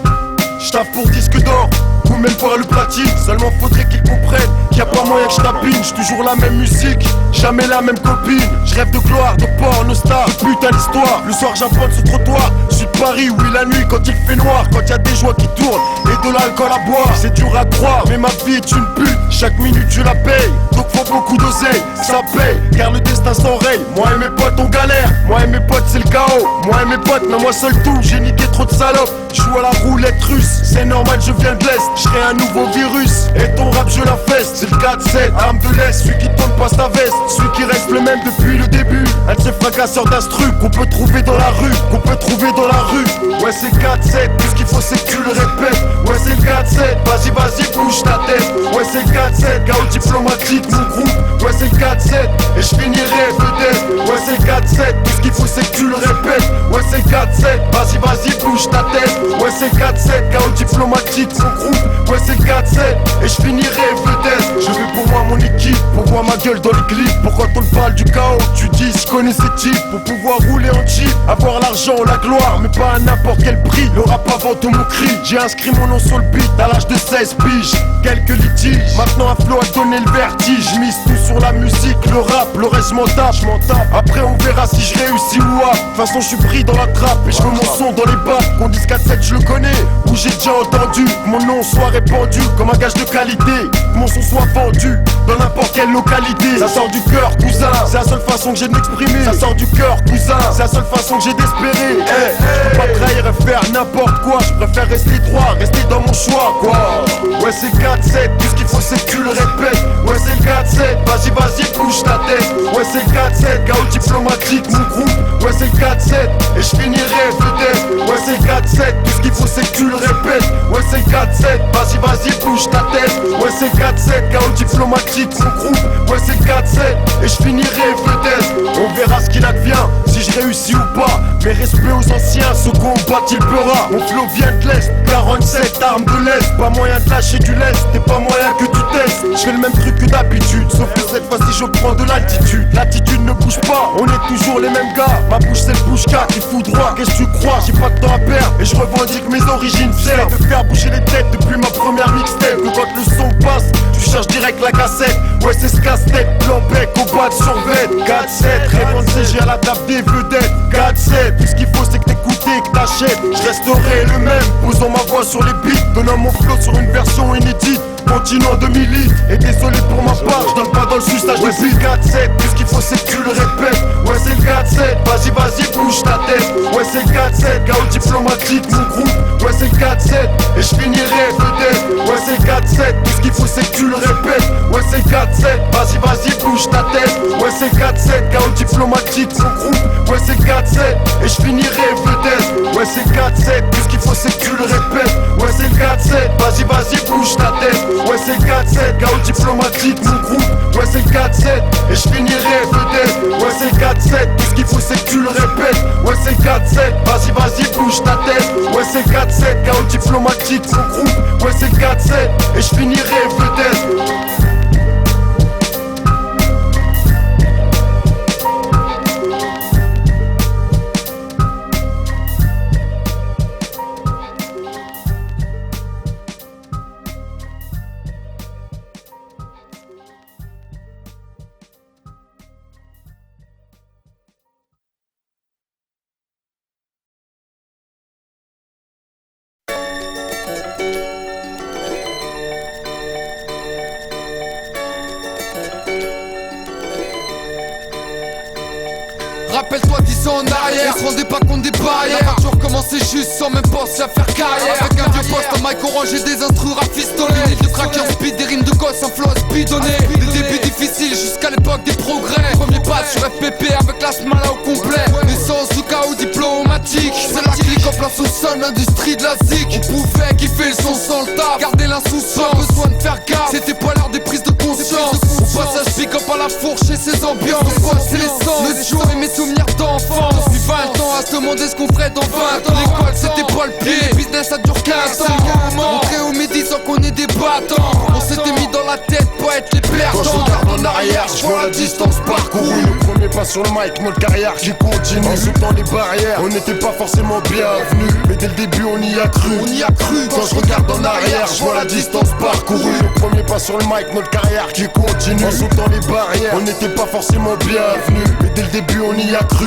J'taffe pour disque d'or, ou même pour le platine. Seulement faudrait qu'ils comprennent qu'il y a pas moyen que j'tapine. J'suis toujours la même musique, jamais la même copine. J'rêve de gloire, de porn, de star, de putain l'histoire. Le soir j'apprends ce trottoir, j'suis de Paris, oui la nuit quand il fait noir. Quand y a des joies qui tournent et de l'alcool à boire. C'est dur à croire, mais ma vie est une pute. Chaque minute je la paye, donc faut beaucoup d'oseille. Ça paye, car le destin s'enraye. Moi et mes potes on galère, moi et mes potes c'est le chaos. Moi et mes potes, mais moi seul tout, j'ai niqué trop de salopes. J'joue à la roulette russe, c'est normal je viens de l'Est. J'serai un nouveau virus, et ton rap je la feste. C'est le 4-7, arme de l'Est, celui qui tombe pas sa veste. Celui qui reste le même depuis le début. Un de ces fracasseurs d'instru qu'on peut trouver dans la rue, qu'on peut trouver dans la rue. Ouais c'est 4-7, tout ce qu'il faut c'est que tu le répètes. Ouais c'est 4-7, vas-y bouge ta tête. Ouais c'est 4-7, chaos diplomatique mon groupe. Ouais c'est 4-7, et je finirai vedette. Ouais c'est 4-7, tout ce qu'il faut c'est que tu le répètes. Ouais c'est 4-7, vas-y bouge ta tête. Ouais c'est 4-7, chaos diplomatique mon groupe. Ouais c'est 4-7, et je finirai vedette. Je veux pour moi mon équipe, pour voir ma gueule dans les clips. Pour quand on te parle du chaos, tu dis je connais ces types. Pour pouvoir rouler en jeep, avoir l'argent, la gloire, mais pas à n'importe quel prix. Le rap avant tout mon cri, j'ai inscrit mon nom sur le beat à l'âge de 16 piges. Quelques litiges, maintenant un flow a donné le vertige. Je mise tout sur la musique, le rap, le reste je m'en tape. Après on verra si je réussis ou pas. De toute façon je suis pris dans la trappe et je veux mon son dans les bacs. Qu'on dise 4-7 je le connais, ou j'ai déjà entendu. Que mon nom soit répandu comme un gage de qualité. Que mon son soit vendu dans n'importe quelle localité. Ça sort du cœur cousin, c'est la seule façon que j'ai de m'exprimer. Ça sort du cœur cousin, c'est la seule façon que j'ai d'espérer. Je peux pas trahir et faire n'importe quoi. Je préfère rester droit, rester dans mon choix quoi. Ouais c'est 4-7, tout ce qu'il faut c'est que tu le répètes. Ouais c'est 4-7, vas-y bouge ta tête. Ouais c'est 4-7, chaos diplomatique mon groupe. Ouais c'est 4-7, et je finirai vedette. Ouais c'est 4-7, tout ce qu'il faut c'est que tu le répètes. Ouais c'est 4-7, vas-y bouge ta tête. Ouais c'est 4-7, chaos diplomatique mon groupe. Ouais c'est 4-7, et je finirai vedette. On verra ce qu'il advient, si je réussis ou pas. Mais respect aux anciens, ceux qui ont bâti le Peura. Mon flow vient de l'Est, 47 armes de l'Est. Pas moyen de lâcher du lest, t'es pas moyen que tu testes. Je fais le même truc que d'habitude, sauf que cette fois-ci je prends de l'altitude. L'attitude ne bouge pas, on est toujours les mêmes gars. Ma bouche c'est le bouche-cat qui fout droit, qu'est-ce que tu crois? J'ai pas de temps à perdre, et je revendique mes origines fières. De faire bouger les têtes depuis ma première mixtape. Que quand le son passe, tu cherches direct la cassette. Ouais c'est ce casse-tête, blanc bec au bas de survêt. 4-7, Raymond CG à la table des vedettes. 4-7, tout ce qu'il faut c'est que t'écoutes et que t'achètes. Je resterai le même, posant ma voix sur les beats, donnant mon flow sur une version inédite. Continent 2000 litres, et désolé pour ma part, je donne pas dans le suçage de beat. 4-7, tout ce qu'il faut c'est que tu le répètes. Ouais c'est 4-7, vas-y bouge ta tête. Ouais c'est 4-7, chaos diplomatique mon groupe. Ouais c'est 4-7, et je finirai vedette. Ouais c'est 4-7, tout ce qu'il faut c'est que tu le répètes. Ouais c'est 4-7, vas-y bouge ta tête. Ouais c'est 4-7, chaos diplomatique mon groupe. Ouais c'est 4-7, et je finirai vedette. Ouais c'est 4-7, tout ce qu'il faut c'est que tu le répètes. Ouais c'est 4-7, vas-y bouge ta tête. Ouais c'est 4-7, chaos diplomatique mon groupe. Ouais c'est 4-7, et je finirai vedette. Ouais c'est 4-7, tout ce qu'il faut c'est que tu le répètes. Ouais c'est 4-7, vas-y bouge ta tête. Ouais c'est 4-7, chaos diplomatique mon groupe. Ouais c'est 4-7, et je finirai vedette. Rappelle-toi 10 ans en arrière, on se rendait pas compte des barrières. L'aventure commençait juste sans même penser à faire carrière. Avec un vieux poste, un mic orange et des instrus rafistolés. De cracker speed, des rimes de gosse, un flow à speedonner. Des débuts difficiles jusqu'à l'époque des progrès. Premier pas sur FPP avec la smala au complet. Naissance sous chaos diplomatique. C'est la clique en place au sol, l'industrie de la zik. On pouvait kiffer le son sans le taf, garder l'insouciance, pas besoin de faire gaffe. C'était pas l'heure des prises de conscience. Au passage pick up à la fourche et ses ambiances. C'est l'essence, notre jour et mes souvenirs d'enfance. Depuis 20 ans à se demander ce qu'on ferait dans 20 ans. L'école c'était pas le pied, le business ça dure 15 ans. Rentrer au midi sans qu'on ait des battants. On s'était mis dans la tête pas être les perdants. Quand je regarde en arrière, je vois la distance parcourue. Le premier pas sur le mic, notre carrière qui continue. En sautant les barrières, on n'était pas forcément bienvenus. Mais dès le début on y a cru. Quand je regarde en arrière, je vois la distance parcourue. Le premier pas sur le mic, notre carrière qui continue. En sautant les barrières, on n'était pas forcément bienvenus. Mais dès le début on y a cru.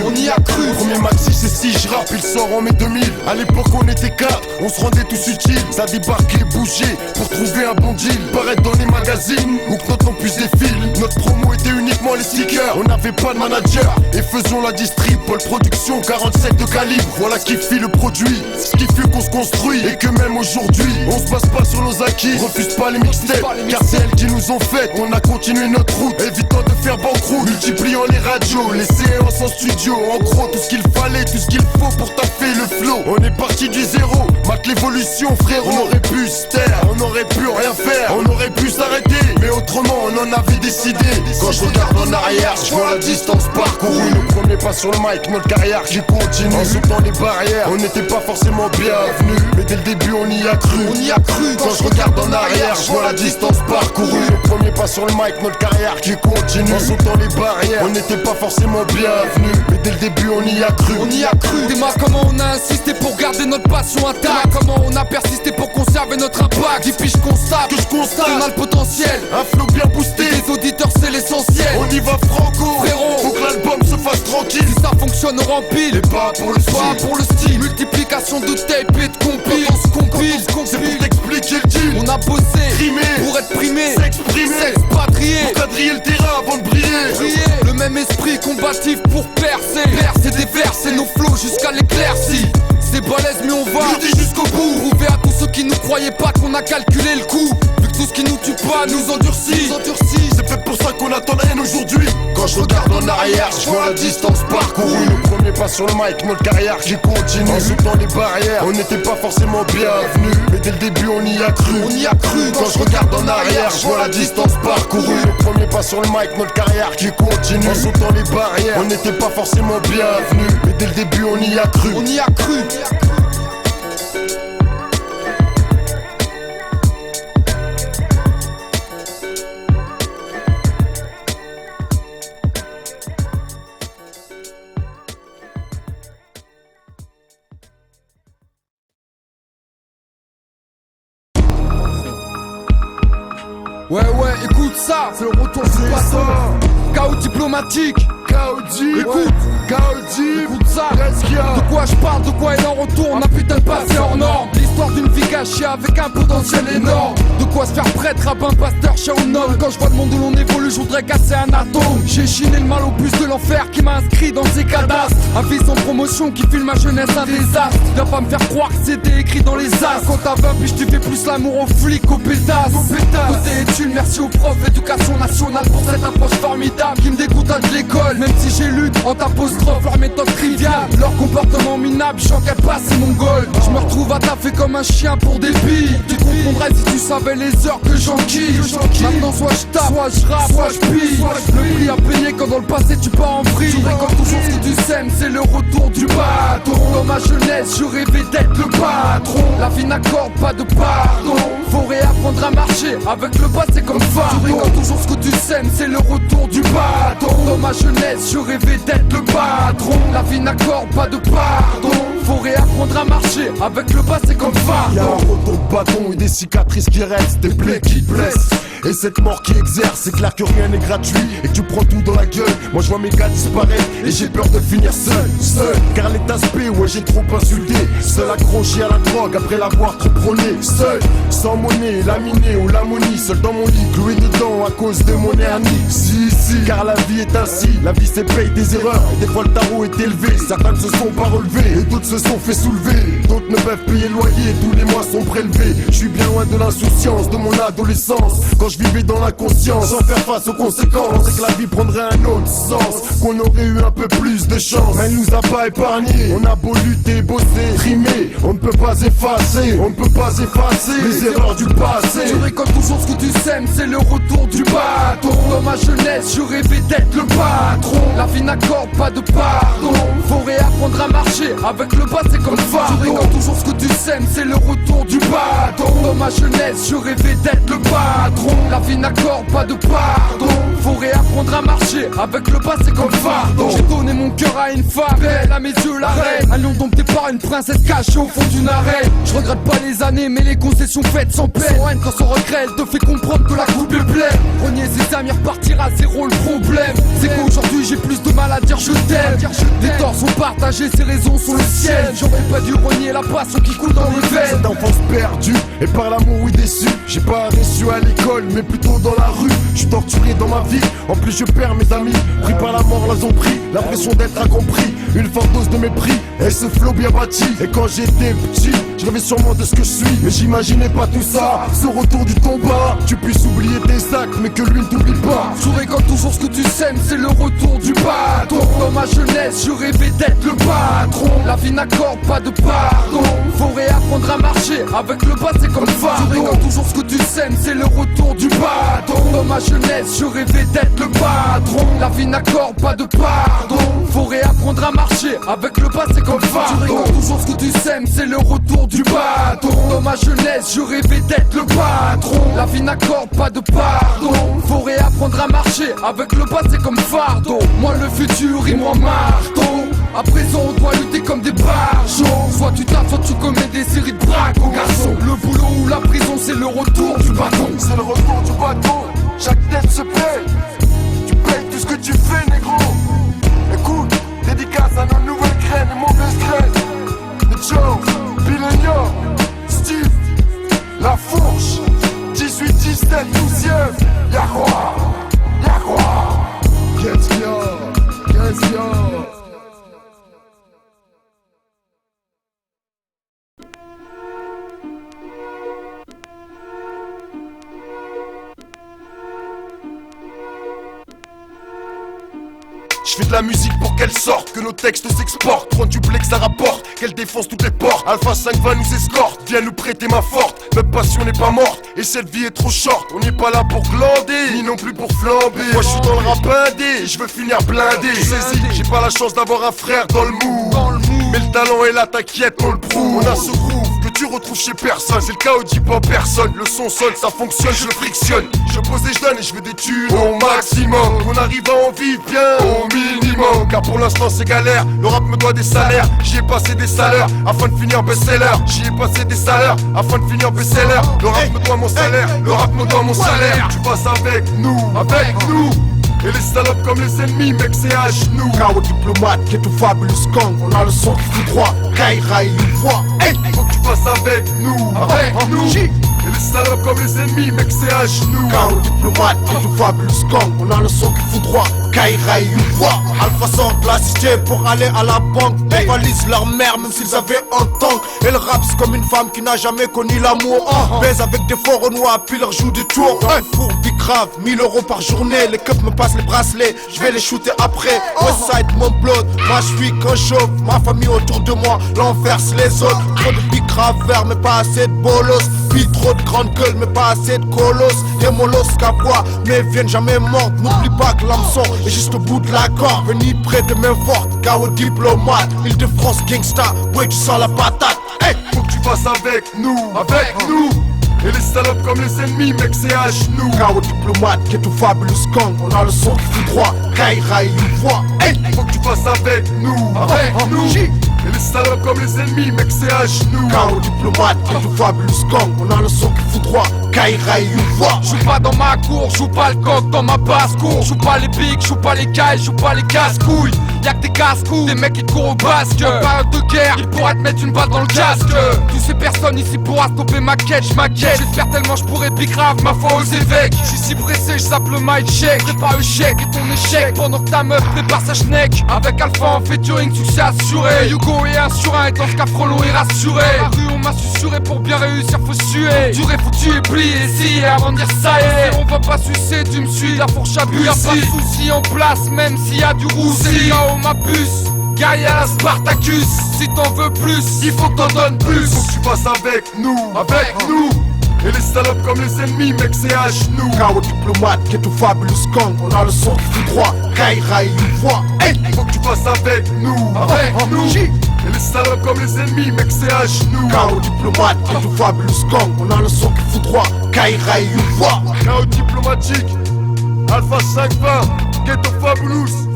Premier maxi c'est si je rappe, il sort en mai 2000. À l'époque on était 4, on se rendait tous utiles. Ça débarquait, bougeait pour trouver un bon deal. Paraître dans les magazines ou que notre nom puisse défiler. Notre promo était uniquement les stickers. On n'avait pas de manager et faisons la distrib. Pôle production 47 de calibre. Voilà qui fit le produit, ce qui fait qu'on se construit. Et que même aujourd'hui, on se base pas sur nos acquis. Refuse pas les mixtapes, car c'est elles qui nous ont fait. On a continué notre route, évitant de faire banqueroute. Multipliant les radios, les séances en studio. En gros, tout ce qu'il fallait, tout ce qu'il faut pour taffer le flow. On est parti du zéro, mate l'évolution frérot. On aurait pu se taire, on aurait pu rien faire. On aurait pu s'arrêter, mais autrement on en avait décidé. Quand je regarde en arrière, je vois la distance parcourue. Le premier pas sur le mic, notre carrière qui continue. En sautant les barrières, on n'était pas forcément bienvenus, mais dès le début on y a cru. On y a cru. Quand je regarde en arrière, je vois la distance parcourue. Le premier pas sur le mic, notre carrière qui continue. En sautant les barrières, on n'était pas forcément bienvenus, mais dès le début on y a cru. On y a cru. Dis-moi comment on a insisté pour garder notre passion intacte. Comment on a persisté pour conserver notre impact. Et puis je constate que je constate qu'on a le potentiel. Un flow bien boosté, les auditeurs c'est l'essentiel. On y va franco, frérot. Faut que l'album se fasse tranquille. Si ça fonctionne on rempile. Et pas pour le style, pour le style. Multiplication de tape et de compil. Quand on se compile, c'est pour t'expliquer le deal. On a bossé, trimé, pour être primé, s'exprimer, s'expatrier, pour quadriller le terrain avant de briller. Le même esprit combatif pour percer. Percer, déverser nos flots jusqu'à l'éclaircie. C'est balèze mais on va jusqu'au bout. Prouver à tous ceux qui nous croyaient pas qu'on a calculé le coup. Vu que tout ce qui nous tue pas nous endurcit. C'est peut-être pour ça qu'on attend la haine aujourd'hui. Quand je regarde en arrière, je vois la distance parcourue. Le premier pas sur le mic, notre carrière qui continue. En sautant les barrières, on n'était pas forcément bienvenus, mais dès le début on y a cru. On y a cru. Quand je regarde en arrière, je vois la distance parcourue. Le premier pas sur le mic, notre carrière qui continue. En sautant les barrières, on n'était pas forcément bienvenus, mais dès le début on y a cru. On y a cru. Ouais, écoute ça, c'est le retour du passé. Chaos diplomatique, chaotique, écoute, chaotique, écoute ça. De quoi je parle, de quoi il en retourne, un putain de passé hors norme. L'histoire d'une vie cachée avec un potentiel énorme. De quoi se faire prêtre, rabbin, pasteur, chahonome. Quand je vois le monde où l'on évolue, je voudrais casser un atome. J'ai chiné le mal au bus de l'enfer qui m'a inscrit dans ses cadastres. Un fils en promotion qui filme ma jeunesse, un désastre. Viens pas me faire croire que c'était écrit dans les as. Quand t'as 20 piges, tu fais plus l'amour aux flics qu'aux pétasses. Côté études, merci aux profs, éducation nationale pour cette approche formidable qui me dégoûte de l'école. Même si j'ai lu entre apostrophes leur méthode triviale, leur comportement minable, je sens qu'elle passe, c'est mon goal. Je me retrouve à taffer comme un chien pour des billes. Tu comprendrais si tu savais les heures que j'enquille. Maintenant soit je tape, soit je rappe, soit je pille. Le prix à payer quand dans le passé tu pars en vrille. Tu récoltes toujours ce que tu sèmes, c'est le retour du bâton. Dans ma jeunesse, je rêvais d'être le patron. La vie n'accorde pas de pardon. Faut réapprendre à marcher avec le bas, c'est comme phare. Tu récoltes toujours ce que tu sèmes, c'est le retour du bâton. Dans ma jeunesse, je rêvais d'être le patron. La vie n'accorde pas de pardon. Faut réapprendre à marcher avec le bas, c'est comme phare. Y'a un retour de bâton et des cicatrices qui restent, des plaies qui blessent. Et cette mort qui exerce, c'est clair que rien n'est gratuit et que tu prends tout dans la gueule. Moi je vois mes gars disparaître et j'ai peur de finir seul. Car l'état spé, ouais j'ai trop insulté. Seul accroché à la drogue après l'avoir trop prôné. Seul, sans monnaie, laminé ou l'amonie. Seul dans mon lit, cloué dedans à cause de mon hernie. Si, car la vie est ainsi. La vie c'est paye des erreurs et des fois le tarot est élevé. Certains ne se sont pas relevés et d'autres se sont fait soulever. D'autres ne peuvent payer le loyer, tous les mois sont prélevés. Je suis bien loin de l'insouciance de mon adolescence. Quand je vivais dans la conscience, sans faire face aux conséquences, c'est que la vie prendrait un autre sens, qu'on aurait eu un peu plus de chance. Elle nous a pas épargnés, on a beau lutter, bosser, trimer, on ne peut pas effacer, on ne peut pas effacer les erreurs du passé. Tu récoltes toujours ce que tu sèmes, c'est le retour du bâton. Dans ma jeunesse, je rêvais d'être le patron. La vie n'accorde pas de pardon. Faut réapprendre à marcher avec le bas, c'est comme phare. Tu récoltes toujours ce que tu sèmes, c'est le retour du bâton. Dans ma jeunesse, je rêvais d'être le patron. La vie n'accorde pas de pardon. Faut réapprendre à marcher avec le bas, c'est comme fardeau. J'ai donné mon cœur à une femme, belle à mes yeux la reine. Un lion dompté par une princesse cachée au fond d'une arène. Je regrette pas les années mais les concessions faites sans peine. Sans haine quand son regret elle te fait comprendre que la coupe est pleine. Renier ses amis, repartir à zéro le problème. C'est qu'aujourd'hui j'ai plus de mal à dire je t'aime. Des torts sont partager ses raisons sont les siennes. J'aurais pas dû renier la passion qui coule dans mes veines. Cette enfance perdue et par l'amour oui déçu. J'ai pas reçu à l'école mais plutôt dans la rue. Je suis torturé dans ma vie, en plus je perds mes amis. Pris par la mort, là ont pris l'impression d'être incompris. Une forte dose de mépris et ce flow bien bâti. Et quand j'étais petit, je rêvais sûrement de ce que je suis. Mais j'imaginais pas tout ça, ce retour du combat. Tu puisses oublier tes actes mais que lui ne t'oublie pas. Je récolte toujours ce que tu sèmes, c'est le retour du bâton. Dans ma jeunesse, je rêvais d'être le patron. La vie n'accorde pas de pardon. Faut réapprendre à marcher, avec le bas c'est comme fardeau. Je récolte toujours ce que tu sèmes, c'est le retour du bâton. Dans ma jeunesse, je rêvais d'être le patron. La vie n'accorde pas de pardon. Faut réapprendre à marcher, avec le bas c'est comme fardeau. Je récolte toujours ce que tu sèmes, c'est le retour du bâton. Dans ma jeunesse, je rêvais d'être le patron. La vie n'accorde pas de pardon. Faut réapprendre à marcher, avec le bas c'est comme fardeau. Moi le futur il moi marteau. À présent on doit lutter comme des barjots. Soit tu tapes, soit tu commets des séries de braques au garçon. Le boulot ou la prison c'est le retour du bâton. C'est le retour du bâton, chaque tête se paye. Tu payes tout ce que tu fais négro. Écoute, dédicace à nos nouvelles graines et mauvaises graines. The Joe, Billenior, Steve, La Fourche, 18, 17, 12e. Y'a quoi, y'a quoi. Qu'est-ce qu'il y a, qu'est-ce qu'il y a. Je fais de la musique pour qu'elle sorte, que nos textes s'exportent. Prendre du blé que ça rapporte, qu'elle défonce toutes les portes. Alpha 5 va nous escorte, viens nous prêter main forte. Notre passion n'est pas morte, et cette vie est trop short. On n'est pas là pour glander, ni non plus pour flamber. Moi je suis dans le rap indé, je veux finir blindé. Saisis, j'ai pas la chance d'avoir un frère dans le mou. Mais le talent est là, t'inquiète, on le prouve. On a ce groove que tu retrouves chez personne. C'est le chaos, dis pas personne. Le son sonne, ça fonctionne, je le frictionne. Je pose et je donne et je veux des thunes au maximum. On arrive à en vivre bien au minimum. Car pour l'instant c'est galère, le rap me doit des salaires. J'y ai passé des salaires afin de finir best-seller. J'y ai passé des salaires afin de finir best-seller. Le rap me doit mon salaire, le rap me doit mon salaire. Tu passes avec nous, avec nous. Et les salopes comme les ennemis, mec, c'est à genoux. K.O. diplomate, qui est tout fabulous gang. On a le son qui fout droit, Kaira une voix. Hey, faut que tu passes avec nous, avec nous. Et les salopes comme les ennemis, mec, c'est à genoux. K.O. diplomate, qui est tout fabulous gang. On a le son qui fout droit, Kaira une voix. Alpha 100 classifié pour aller à la banque. Ils valisent leur mère, même s'ils avaient un tank. Et le rap, c'est comme une femme qui n'a jamais connu l'amour. Baise avec des forts noirs, puis leur joue des tours. Dans le four, vie grave, 1000 € par journée. Les keufs me passent les bracelets, je vais les shooter après. Westside, mon blood, moi je suis qu'un chauve. Ma famille autour de moi, l'enfer c'est les autres. Trop de big verts, mais pas assez de bolos. Puis trop de grandes gueules, mais pas assez de colosses. Des molosses qu'à boire, mais viennent jamais mortes. N'oublie pas que l'hameçon est juste au bout de la corde. Venez près de main forte, K.O. diplomate. Île-de-France gangsta, ouais tu sens la patate. Hey, faut que tu passes avec nous, avec nous. Et les salopes comme les ennemis, mec, c'est à genoux. K.O. diplomate, qui est tout fabulous gang. On a le son qui fout droit, Kaira une voix. Hey, faut que tu passes avec nous, avec nous. Et les salopes comme les ennemis, mec, c'est à genoux. K.O. diplomate, qui est tout fabulous gang. On a le son qui fout droit, Kaira une voix. J'joue pas dans ma cour, j'joue pas le coq dans ma basse-cour. J'joue pas les bigs, j'joue pas les cailles, j'joue pas les casse-couilles. Y'a que des casse-couilles, des mecs qui courent au basque. En période de guerre, ils pourraient te mettre une balle dans le casque. Tu sais, personne ici pourra stopper ma quête, j'maquette. J'espère tellement j'pourrais grave ma foi aux évêques. J'suis si pressé, j'zappe le mic check. Prépare le chèque et ton échec pendant que ta meuf prépare sa schneck. Avec Alpha en featuring, succès assuré. Hugo est un sur un et dans ce cas Frollo est rassuré. Dans la rue on m'a susurré, pour bien réussir faut suer. Durer faut tuer, plier, si avant de dire ça y est. On va pas sucer, tu me suis, la fourche à but. Y'a pas de soucis en place, même s'il y a du roussi. Là ma puce, guerrier à la Spartacus. Si t'en veux plus, il faut que t'en donnes plus. Faut que tu passes avec nous, avec nous. Et les salopes comme les ennemis, mec, c'est à genoux. K.O. diplomate, qui est tout fabulous gang. On a le son qui fout droit, Kaira une voix. Hey, faut que tu passes avec nous, avec nous. Et les salopes comme les ennemis, mec, c'est à genoux. K.O. diplomate, qui est tout fabulous gang. On a le son qui fout droit, Kaira une voix. K.O. diplomatique, Alpha 520, Ghetto Fabulous.